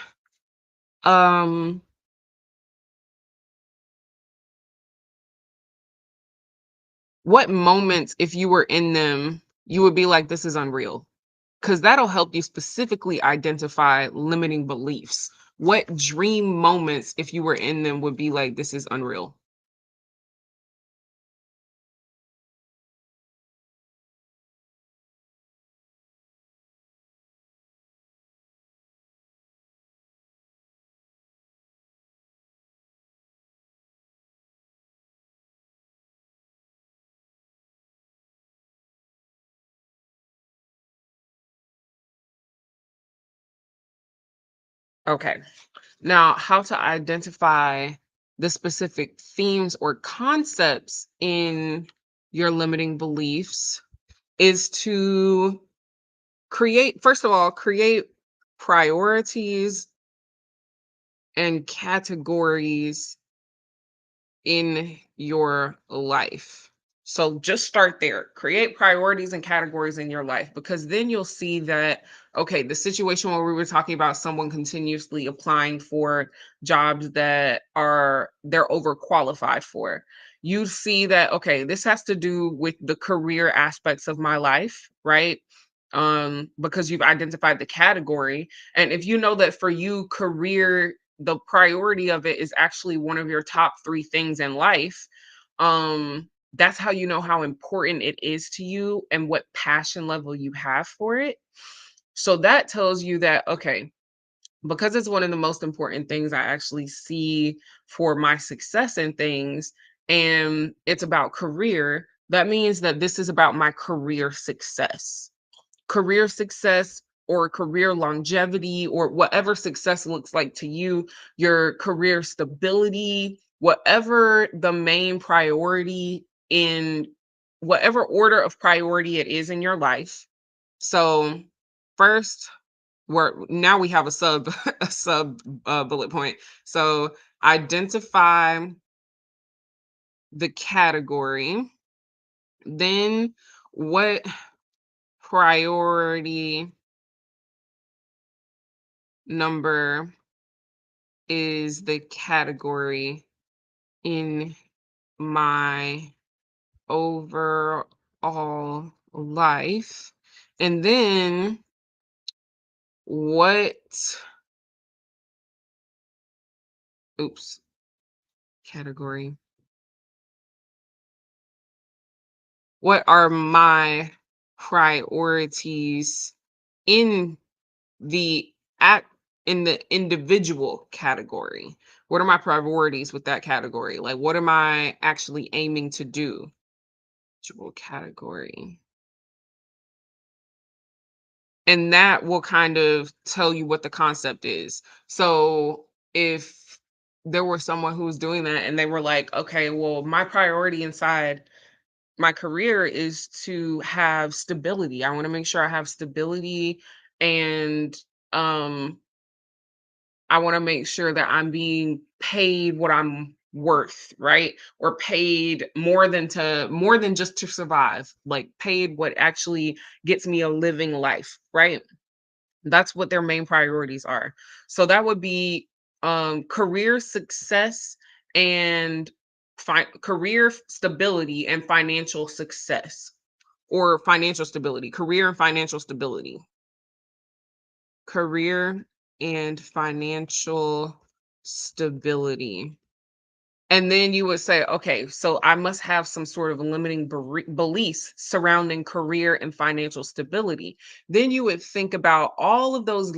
um what moments, if you were in them, you would be like, this is unreal? Because that'll help you specifically identify limiting beliefs. What dream moments, if you were in them, would be like, this is unreal? Okay. Now, how to identify the specific themes or concepts in your limiting beliefs is to create, first of all, create priorities and categories in your life. So just start there. Create priorities and categories in your life, because then you'll see that, okay, the situation where we were talking about someone continuously applying for jobs that are they're overqualified for. You see that, okay, this has to do with the career aspects of my life, right? Because you've identified the category. And if you know that for you, career, the priority of it is actually one of your top three things in life, that's how you know how important it is to you and what passion level you have for it. So that tells you that, okay, because it's one of the most important things I actually see for my success in things, and it's about career, that means that this is about my career success or career longevity, or whatever success looks like to you, your career stability, whatever the main priority in whatever order of priority it is in your life. So, first, now we have a sub a sub bullet point. So, identify the category. Then what priority number is the category in my overall life? And then what, oops, category. What are my priorities in the act in the individual category? What are my priorities with that category? Like what am I actually aiming to do? Individual category. And that will kind of tell you what the concept is. So if there was someone who was doing that and they were like, okay, well, my priority inside my career is to have stability. I want to make sure I have stability and um I want to make sure that I'm being paid what I'm worth, right? Or paid more than just to survive, like paid what actually gets me a living life, right? That's what their main priorities are. So that would be career success and career stability and financial success or financial stability, career and financial stability, career and financial stability. And then you would say, okay, so I must have some sort of limiting beliefs surrounding career and financial stability. Then you would think about all of those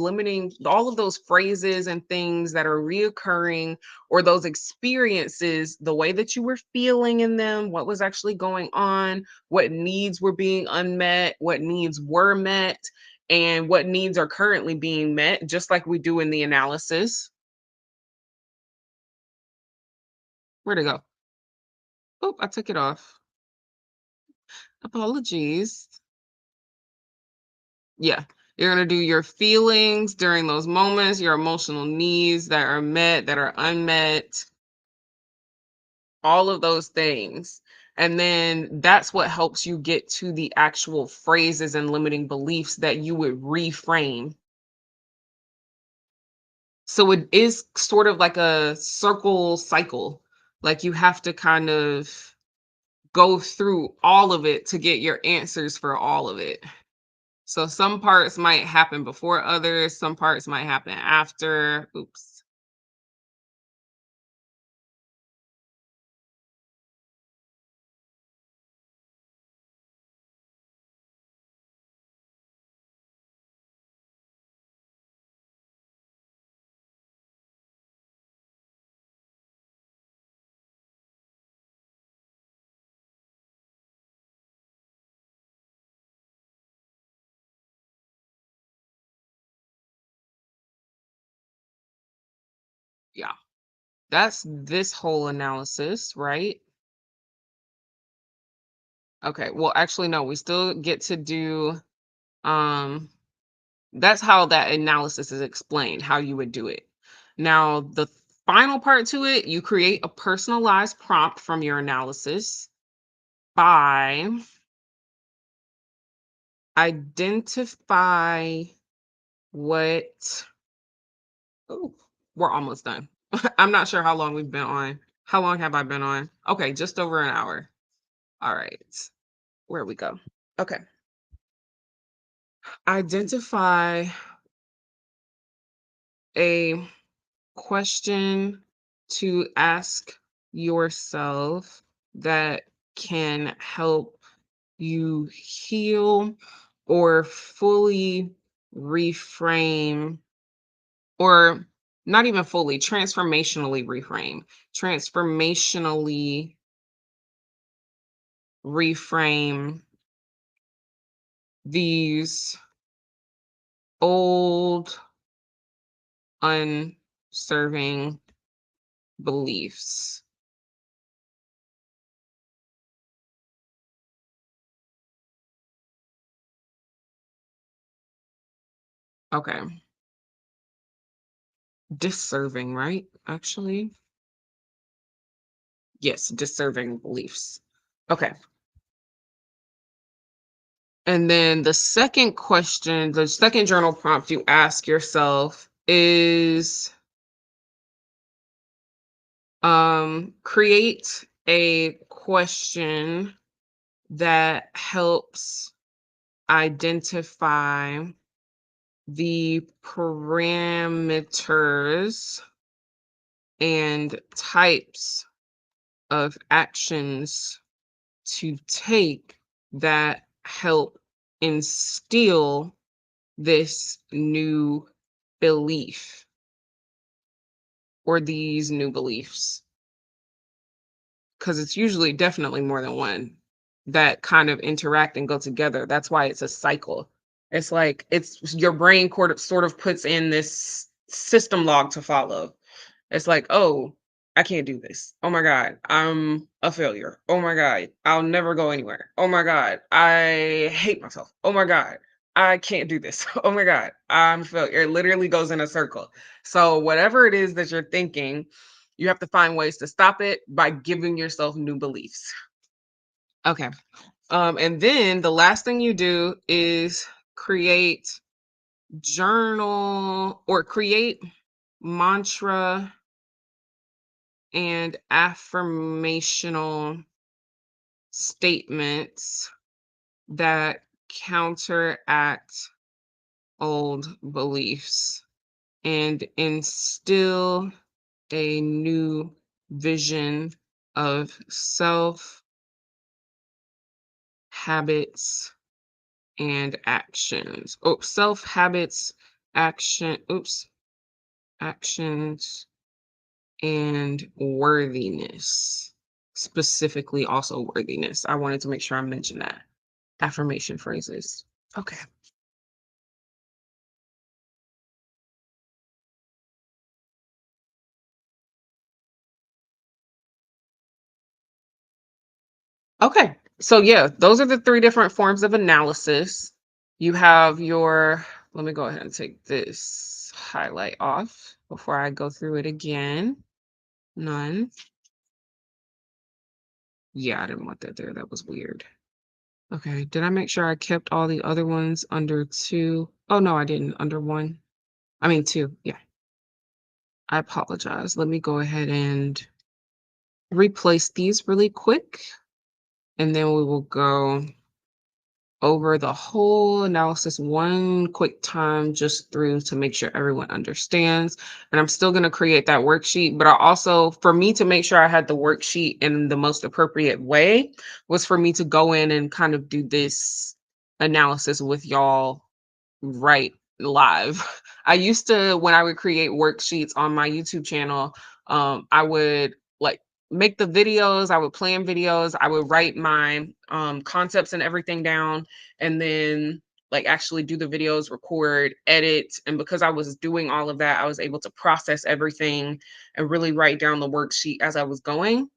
phrases and things that are reoccurring or those experiences, the way that you were feeling in them, what was actually going on, what needs were being unmet, what needs were met, and what needs are currently being met, just like we do in the analysis. Where'd it go? Oh, I took it off. Apologies. Yeah. You're going to do your feelings during those moments, your emotional needs that are met, that are unmet, all of those things. And then that's what helps you get to the actual phrases and limiting beliefs that you would reframe. So it is sort of like a circle cycle. Like you have to kind of go through all of it to get your answers for all of it. So some parts might happen before others, some parts might happen after. Oops. Yeah. That's this whole analysis, right? Okay. Well, actually no, we still get to do um that's how that analysis is explained, how you would do it. Now, the final part to it, you create a personalized prompt from your analysis by identify what. Oh, we're almost done. I'm not sure how long we've been on. How long have I been on? Okay, just over an hour. All right. Where we go? Okay. Identify a question to ask yourself that can help you heal or fully reframe, or not even fully, transformationally reframe. Transformationally reframe these old unserving beliefs. Okay. Disserving, right? Actually, yes, disserving beliefs. Okay. And then the second question, the second journal prompt you ask yourself is create a question that helps identify the parameters and types of actions to take that help instill this new belief or these new beliefs. Because it's usually definitely more than one that kind of interact and go together. That's why it's a cycle. It's like it's your brain sort of puts in this system log to follow. It's like, oh, I can't do this. Oh my God, I'm a failure. Oh my God, I'll never go anywhere. Oh my God, I hate myself. Oh my God, I can't do this. Oh my God, I'm a failure. It literally goes in a circle. So, whatever it is that you're thinking, you have to find ways to stop it by giving yourself new beliefs. Okay. And then the last thing you do is create journal or create mantra and affirmational statements that counteract old beliefs and instill a new vision of self, habits, and actions. Oh, self, habits, actions, and worthiness. Specifically, also worthiness. I wanted to make sure I mentioned that. Affirmation phrases. Okay. Okay. So yeah, those are the three different forms of analysis. You have your, let me go ahead and take this highlight off before I go through it again. None. Yeah, I didn't want that there. That was weird. Okay. Did I make sure I kept all the other ones under two? Oh no, I didn't. Under one. I mean two. Yeah. I apologize. Let me go ahead and replace these really quick. And then we will go over the whole analysis one quick time just through to make sure everyone understands. And I'm still going to create that worksheet, but I also, for me to make sure I had the worksheet in the most appropriate way, was for me to go in and kind of do this analysis with y'all right live. I used to, when I would create worksheets on my YouTube channel, I would like make the videos, I would plan videos, I would write my concepts and everything down, and then like actually do the videos, record, edit. And because I was doing all of that, I was able to process everything and really write down the worksheet as I was going.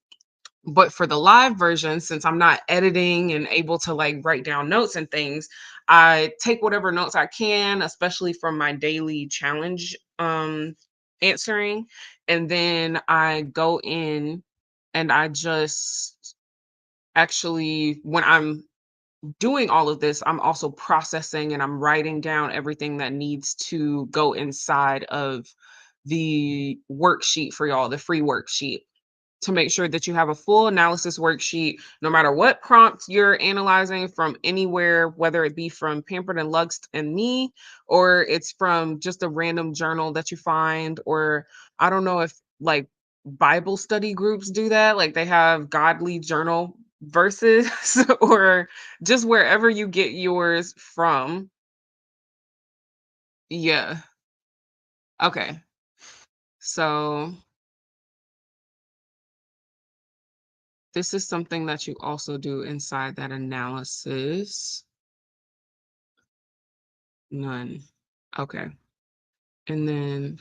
But for the live version, since I'm not editing and able to like write down notes and things, I take whatever notes I can, especially from my daily challenge answering, and then I go in and I just actually, when I'm doing all of this, I'm also processing and I'm writing down everything that needs to go inside of the worksheet for y'all, the free worksheet, to make sure that you have a full analysis worksheet, no matter what prompt you're analyzing from anywhere, whether it be from Pampered and Luxed and me, or it's from just a random journal that you find, or I don't know if like Bible study groups do that, like they have godly journal verses, or just wherever you get yours from. Yeah. Okay. So this is something that you also do inside that analysis. None. Okay. And then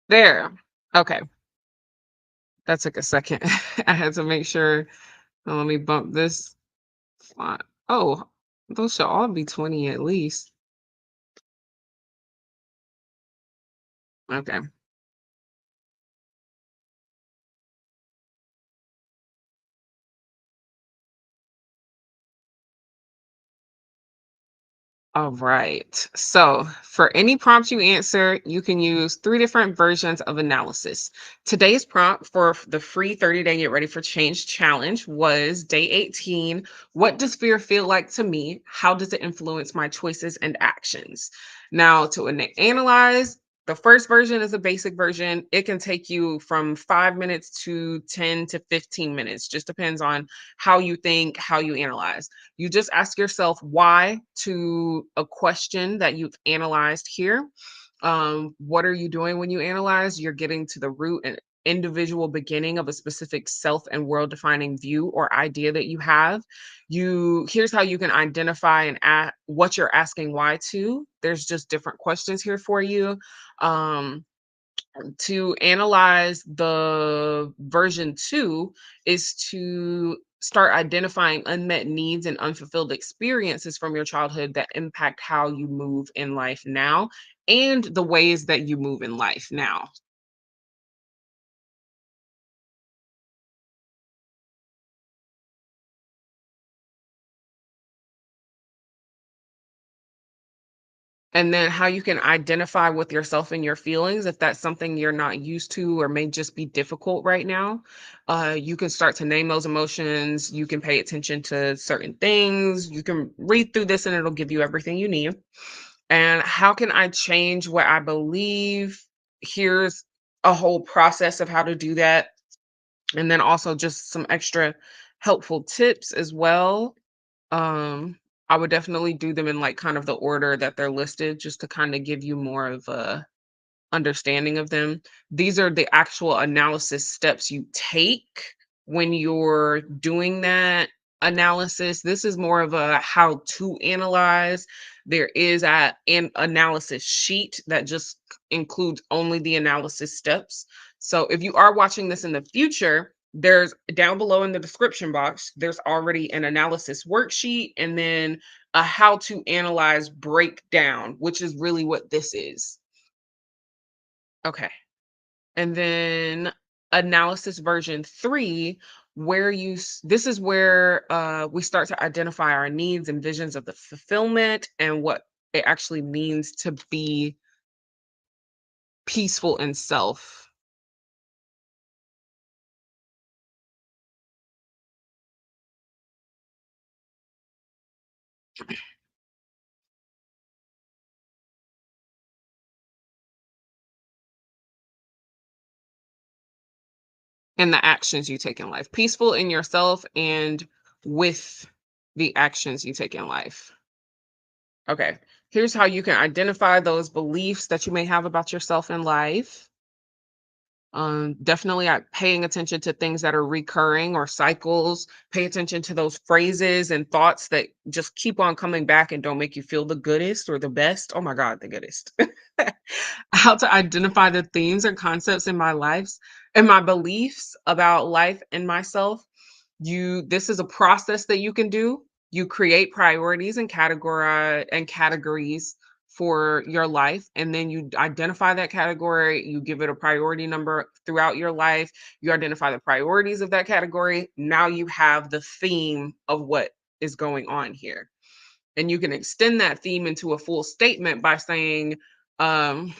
There. Okay. That took a second. I had to make sure. Let me bump this font. Oh, those should all be 20 at least. Okay. All right. So, for any prompt you answer, you can use three different versions of analysis. Today's prompt for the free 30-day Get Ready for Change challenge was day 18. What does fear feel like to me? How does it influence my choices and actions? Now, to analyze, the first version is a basic version. It can take you from 5 minutes to 10 to 15 minutes, just depends on how you think, how you analyze. You just ask yourself why to a question that you've analyzed here. What are you doing when you analyze? You're getting to the root and individual beginning of a specific self and world defining view or idea that you have. Here's how you can identify and what you're asking why to. There's just different questions here for you. Um, to analyze the version 2 is to start identifying unmet needs and unfulfilled experiences from your childhood that impact how you move in life now and the ways that you move in life now. And then how you can identify with yourself and your feelings if that's something you're not used to or may just be difficult right now. You can start to name those emotions. You can pay attention to certain things. You can read through this and it'll give you everything you need. And how can I change what I believe? Here's a whole process of how to do that. And then also just some extra helpful tips as well. I would definitely do them in like kind of the order that they're listed just to kind of give you more of a understanding of them. These are the actual analysis steps you take when you're doing that analysis. This is more of a how to analyze. There is an analysis sheet that just includes only the analysis steps. So if you are watching this in the future, there's down below in the description box, there's already an analysis worksheet and then a how to analyze breakdown, which is really what this is. Okay. And then analysis version 3, where this is where we start to identify our needs and visions of the fulfillment and what it actually means to be peaceful in self. And the actions you take in life. Peaceful in yourself and with the actions you take in life. Okay. Here's how you can identify those beliefs that you may have about yourself in life. Definitely paying attention to things that are recurring or cycles. Pay attention to those phrases and thoughts that just keep on coming back and don't make you feel the goodest or the best. Oh my God, the goodest. How to identify the themes and concepts in my lives and my beliefs about life and myself. This is a process that you can do. You create priorities and categories for your life, and then you identify that category, you give it a priority number throughout your life, you identify the priorities of that category. Now you have the theme of what is going on here. And you can extend that theme into a full statement by saying, um,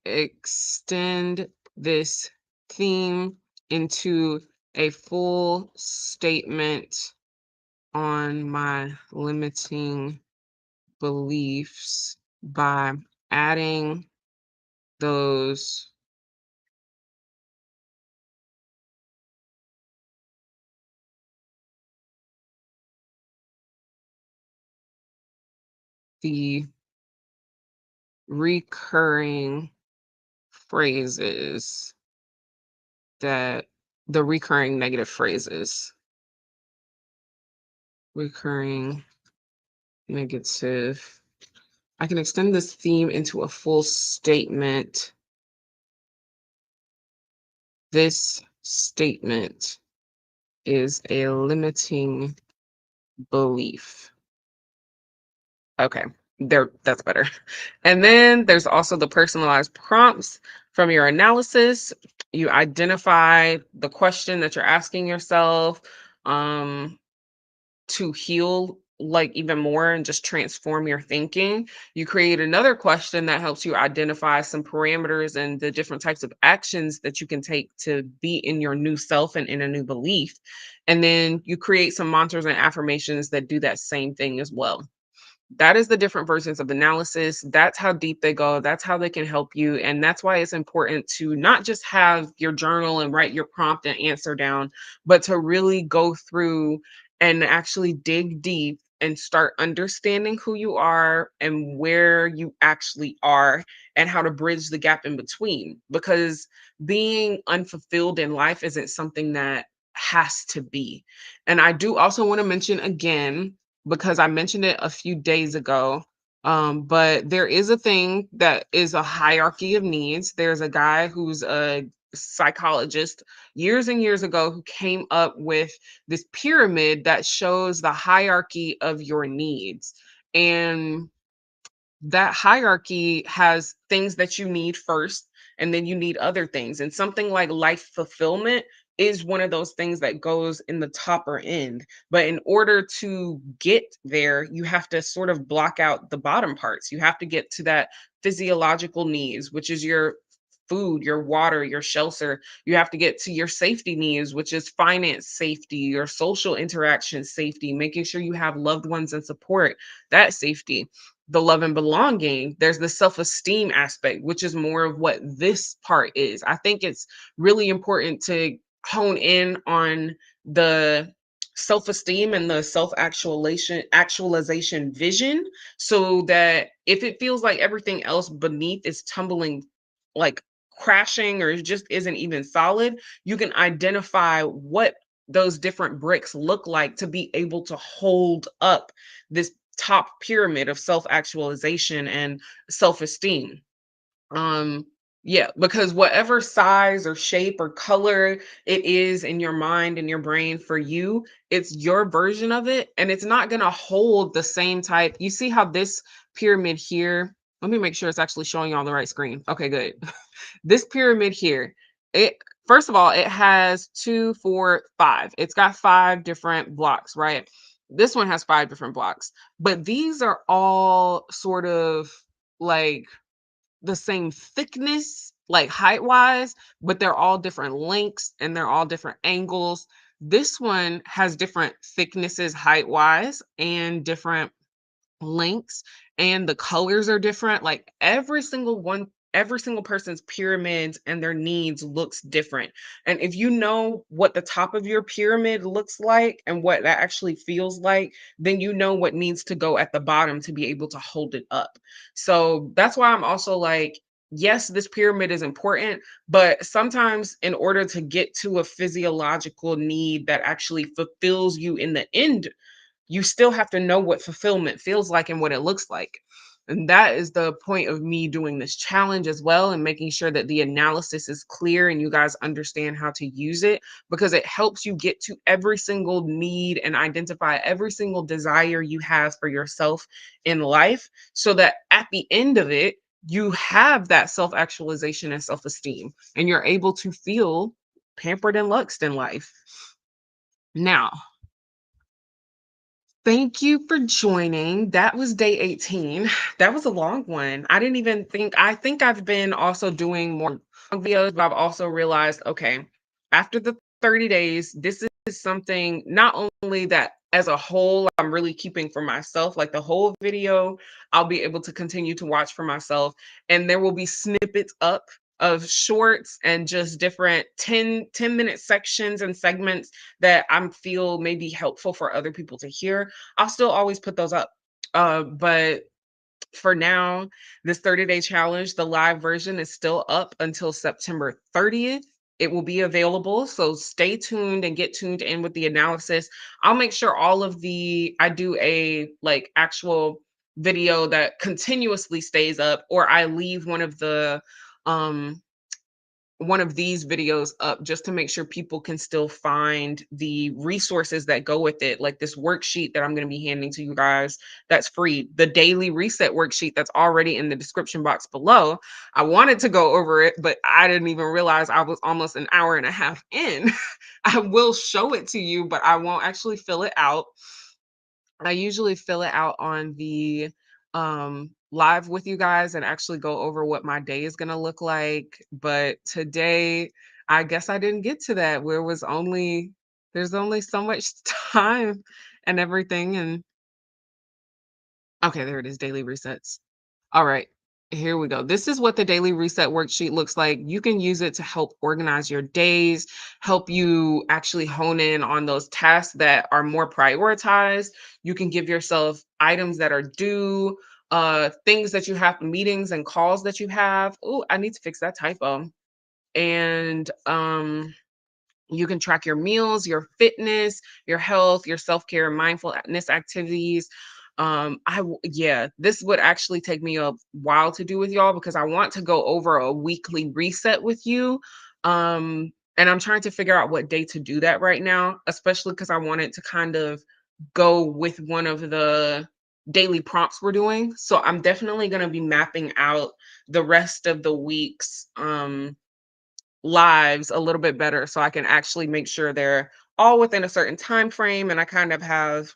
extend this theme into a full statement on my limiting beliefs by adding those the recurring phrases that the recurring negative phrases, recurring negative I can extend this theme into a full statement. This statement is a limiting belief. Okay, there, that's better. And then there's also the personalized prompts from your analysis. You identify the question that you're asking yourself um, to heal like even more and just transform your thinking. You create another question that helps you identify some parameters and the different types of actions that you can take to be in your new self and in a new belief. And then you create some mantras and affirmations that do that same thing as well. That is the different versions of analysis. That's how deep they go. That's how they can help you. And that's why it's important to not just have your journal and write your prompt and answer down, but to really go through and actually dig deep and start understanding who you are and where you actually are and how to bridge the gap in between. Because being unfulfilled in life isn't something that has to be. And I do also want to mention again, because I mentioned it a few days ago. But there is a thing that is a hierarchy of needs. There's a guy who's a psychologist years and years ago who came up with this pyramid that shows the hierarchy of your needs. And that hierarchy has things that you need first, and then you need other things. And something like life fulfillment is one of those things that goes in the topper end. But in order to get there, you have to sort of block out the bottom parts. You have to get to that physiological needs, which is your food, your water, your shelter. You have to get to your safety needs, which is finance safety, your social interaction safety, making sure you have loved ones and support, that safety. The love and belonging, there's the self-esteem aspect, which is more of what this part is. I think it's really important to hone in on the self-esteem and the self-actualization vision, so that if it feels like everything else beneath is tumbling, like crashing, or it just isn't even solid, you can identify what those different bricks look like to be able to hold up this top pyramid of self-actualization and self-esteem. Um, yeah, because whatever size or shape or color it is in your mind and your brain for you, it's your version of it, and it's not going to hold the same type. You see how this pyramid here, let me make sure it's actually showing you on the right screen. Okay, good. This pyramid here, it, first of all, it has 2, 4, 5. It's got 5 different blocks, right? This one has 5 different blocks, but these are all sort of like the same thickness, like height wise, but they're all different lengths and they're all different angles. This one has different thicknesses height wise and different lengths, and the colors are different. Like every single person's pyramids and their needs looks different. And if you know what the top of your pyramid looks like and what that actually feels like, then you know what needs to go at the bottom to be able to hold it up. So that's why I'm also like, yes, this pyramid is important, but sometimes in order to get to a physiological need that actually fulfills you in the end, you still have to know what fulfillment feels like and what it looks like. And that is the point of me doing this challenge as well, and making sure that the analysis is clear and you guys understand how to use it, because it helps you get to every single need and identify every single desire you have for yourself in life, so that at the end of it, you have that self actualization and self esteem, and you're able to feel pampered and luxed in life. Now, thank you for joining. That was day 18. That was a long one. I didn't even think, I think I've been also doing more long videos, but I've also realized, okay, after the 30 days, this is something not only that as a whole, I'm really keeping for myself, like the whole video, I'll be able to continue to watch for myself. And there will be snippets up of shorts and just different 10-minute sections and segments that I feel may be helpful for other people to hear. I'll still always put those up. But for now, this 30-day challenge, the live version is still up until September 30th. It will be available. So stay tuned and get tuned in with the analysis. I'll make sure all of the, I do a like actual video that continuously stays up, or I leave um one of these videos up just to make sure people can still find the resources that go with it, like this worksheet that I'm going to be handing to you guys that's free, the daily reset worksheet that's already in the description box below. I wanted to go over it, but I didn't even realize I was almost an hour and a half in. I will show it to you, but I won't actually fill it out. I usually fill it out on the live with you guys and actually go over what my day is going to look like. But today, I guess I didn't get to that where it was only there's only so much time and everything. And okay, there it is, daily resets. All right, here we go. This is what the daily reset worksheet looks like. You can use it to help organize your days, help you actually hone in on those tasks that are more prioritized. You can give yourself items that are due, things that you have, meetings and calls that you have. Oh, I need to fix that typo. And you can track your meals, your fitness, your health, your self-care, and mindfulness activities. Yeah, this would actually take me a while to do with y'all because I want to go over a weekly reset with you. And I'm trying to figure out what day to do that right now, especially because I wanted to kind of go with one of the daily prompts we're doing. So I'm definitely going to be mapping out the rest of the week's lives a little bit better so I can actually make sure they're all within a certain time frame and I kind of have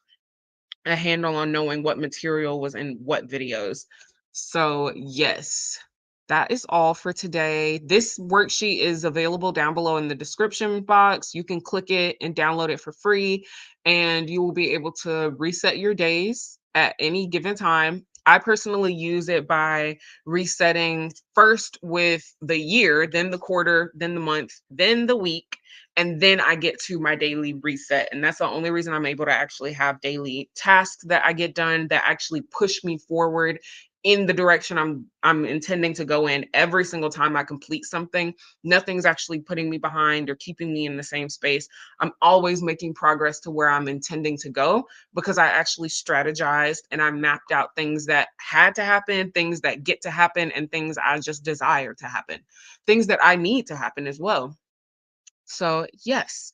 a handle on knowing what material was in what videos. So, yes, that is all for today. This worksheet is available down below in the description box. You can click it and download it for free, and you will be able to reset your days at any given time. I personally use it by resetting first with the year, then the quarter, then the month, then the week, and then I get to my daily reset. And that's the only reason I'm able to actually have daily tasks that I get done that actually push me forward in the direction I'm intending to go in every single time I complete something. Nothing's actually putting me behind or keeping me in the same space. I'm always making progress to where I'm intending to go because I actually strategized and I mapped out things that had to happen, things that get to happen, and things I just desire to happen, things that I need to happen as well. So, yes,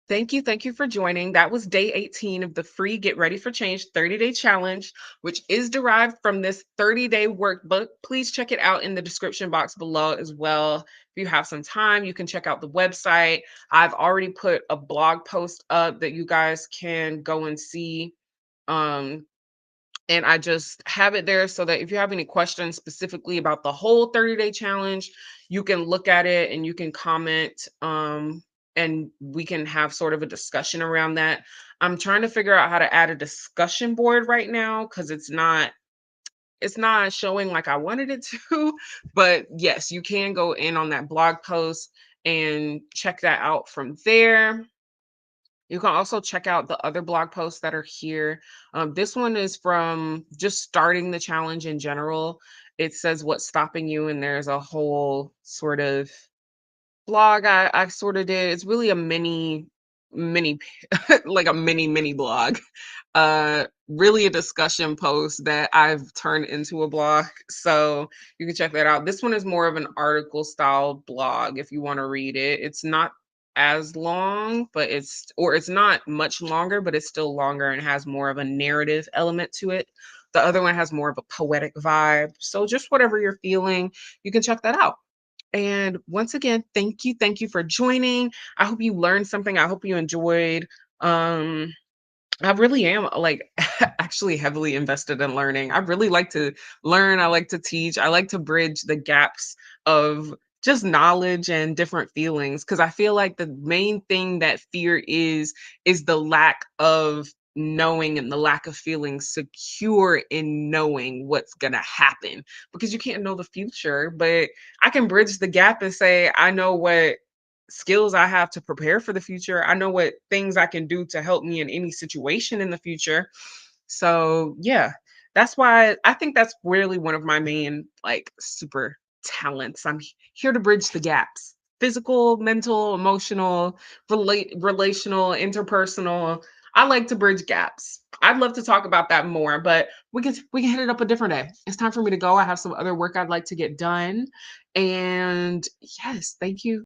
thank you for joining. That was day 18 of the free Get Ready for Change 30-day challenge, which is derived from this 30-day workbook. Please check it out in the description box below as well. If you have some time, you can check out the website. I've already put a blog post up that you guys can go and see. Um, and I just have it there so that if you have any questions specifically about the whole 30-day challenge, you can look at it and you can comment, and we can have sort of a discussion around that. I'm trying to figure out how to add a discussion board right now because it's not showing like I wanted it to. But yes, you can go in on that blog post and check that out from there. You can also check out the other blog posts that are here. This one is from just starting the challenge in general. It says what's stopping you, and there's a whole sort of blog I sort of did. It's really a mini like a mini blog. Really a discussion post that I've turned into a blog. So you can check that out. This one is more of an article style blog if you want to read it. It's not as long, but it's not much longer, but it's still longer and has more of a narrative element to it. The other one has more of a poetic vibe. So just whatever you're feeling, you can check that out. And once again, thank you for joining. I hope you learned something. I hope you enjoyed. Um, I really am like actually heavily invested in learning. I really like to learn. I like to teach. I like to bridge the gaps of just knowledge and different feelings because I feel like the main thing that fear is the lack of knowing and the lack of feeling secure in knowing what's going to happen because you can't know the future, but I can bridge the gap and say I know what skills I have to prepare for the future. I know what things I can do to help me in any situation in the future. So, yeah, that's why I think that's really one of my main like super talents. Here to bridge the gaps. Physical, mental, emotional, relational, interpersonal. I like to bridge gaps. I'd love to talk about that more, but we can hit it up a different day. It's time for me to go. I have some other work I'd like to get done. And yes, thank you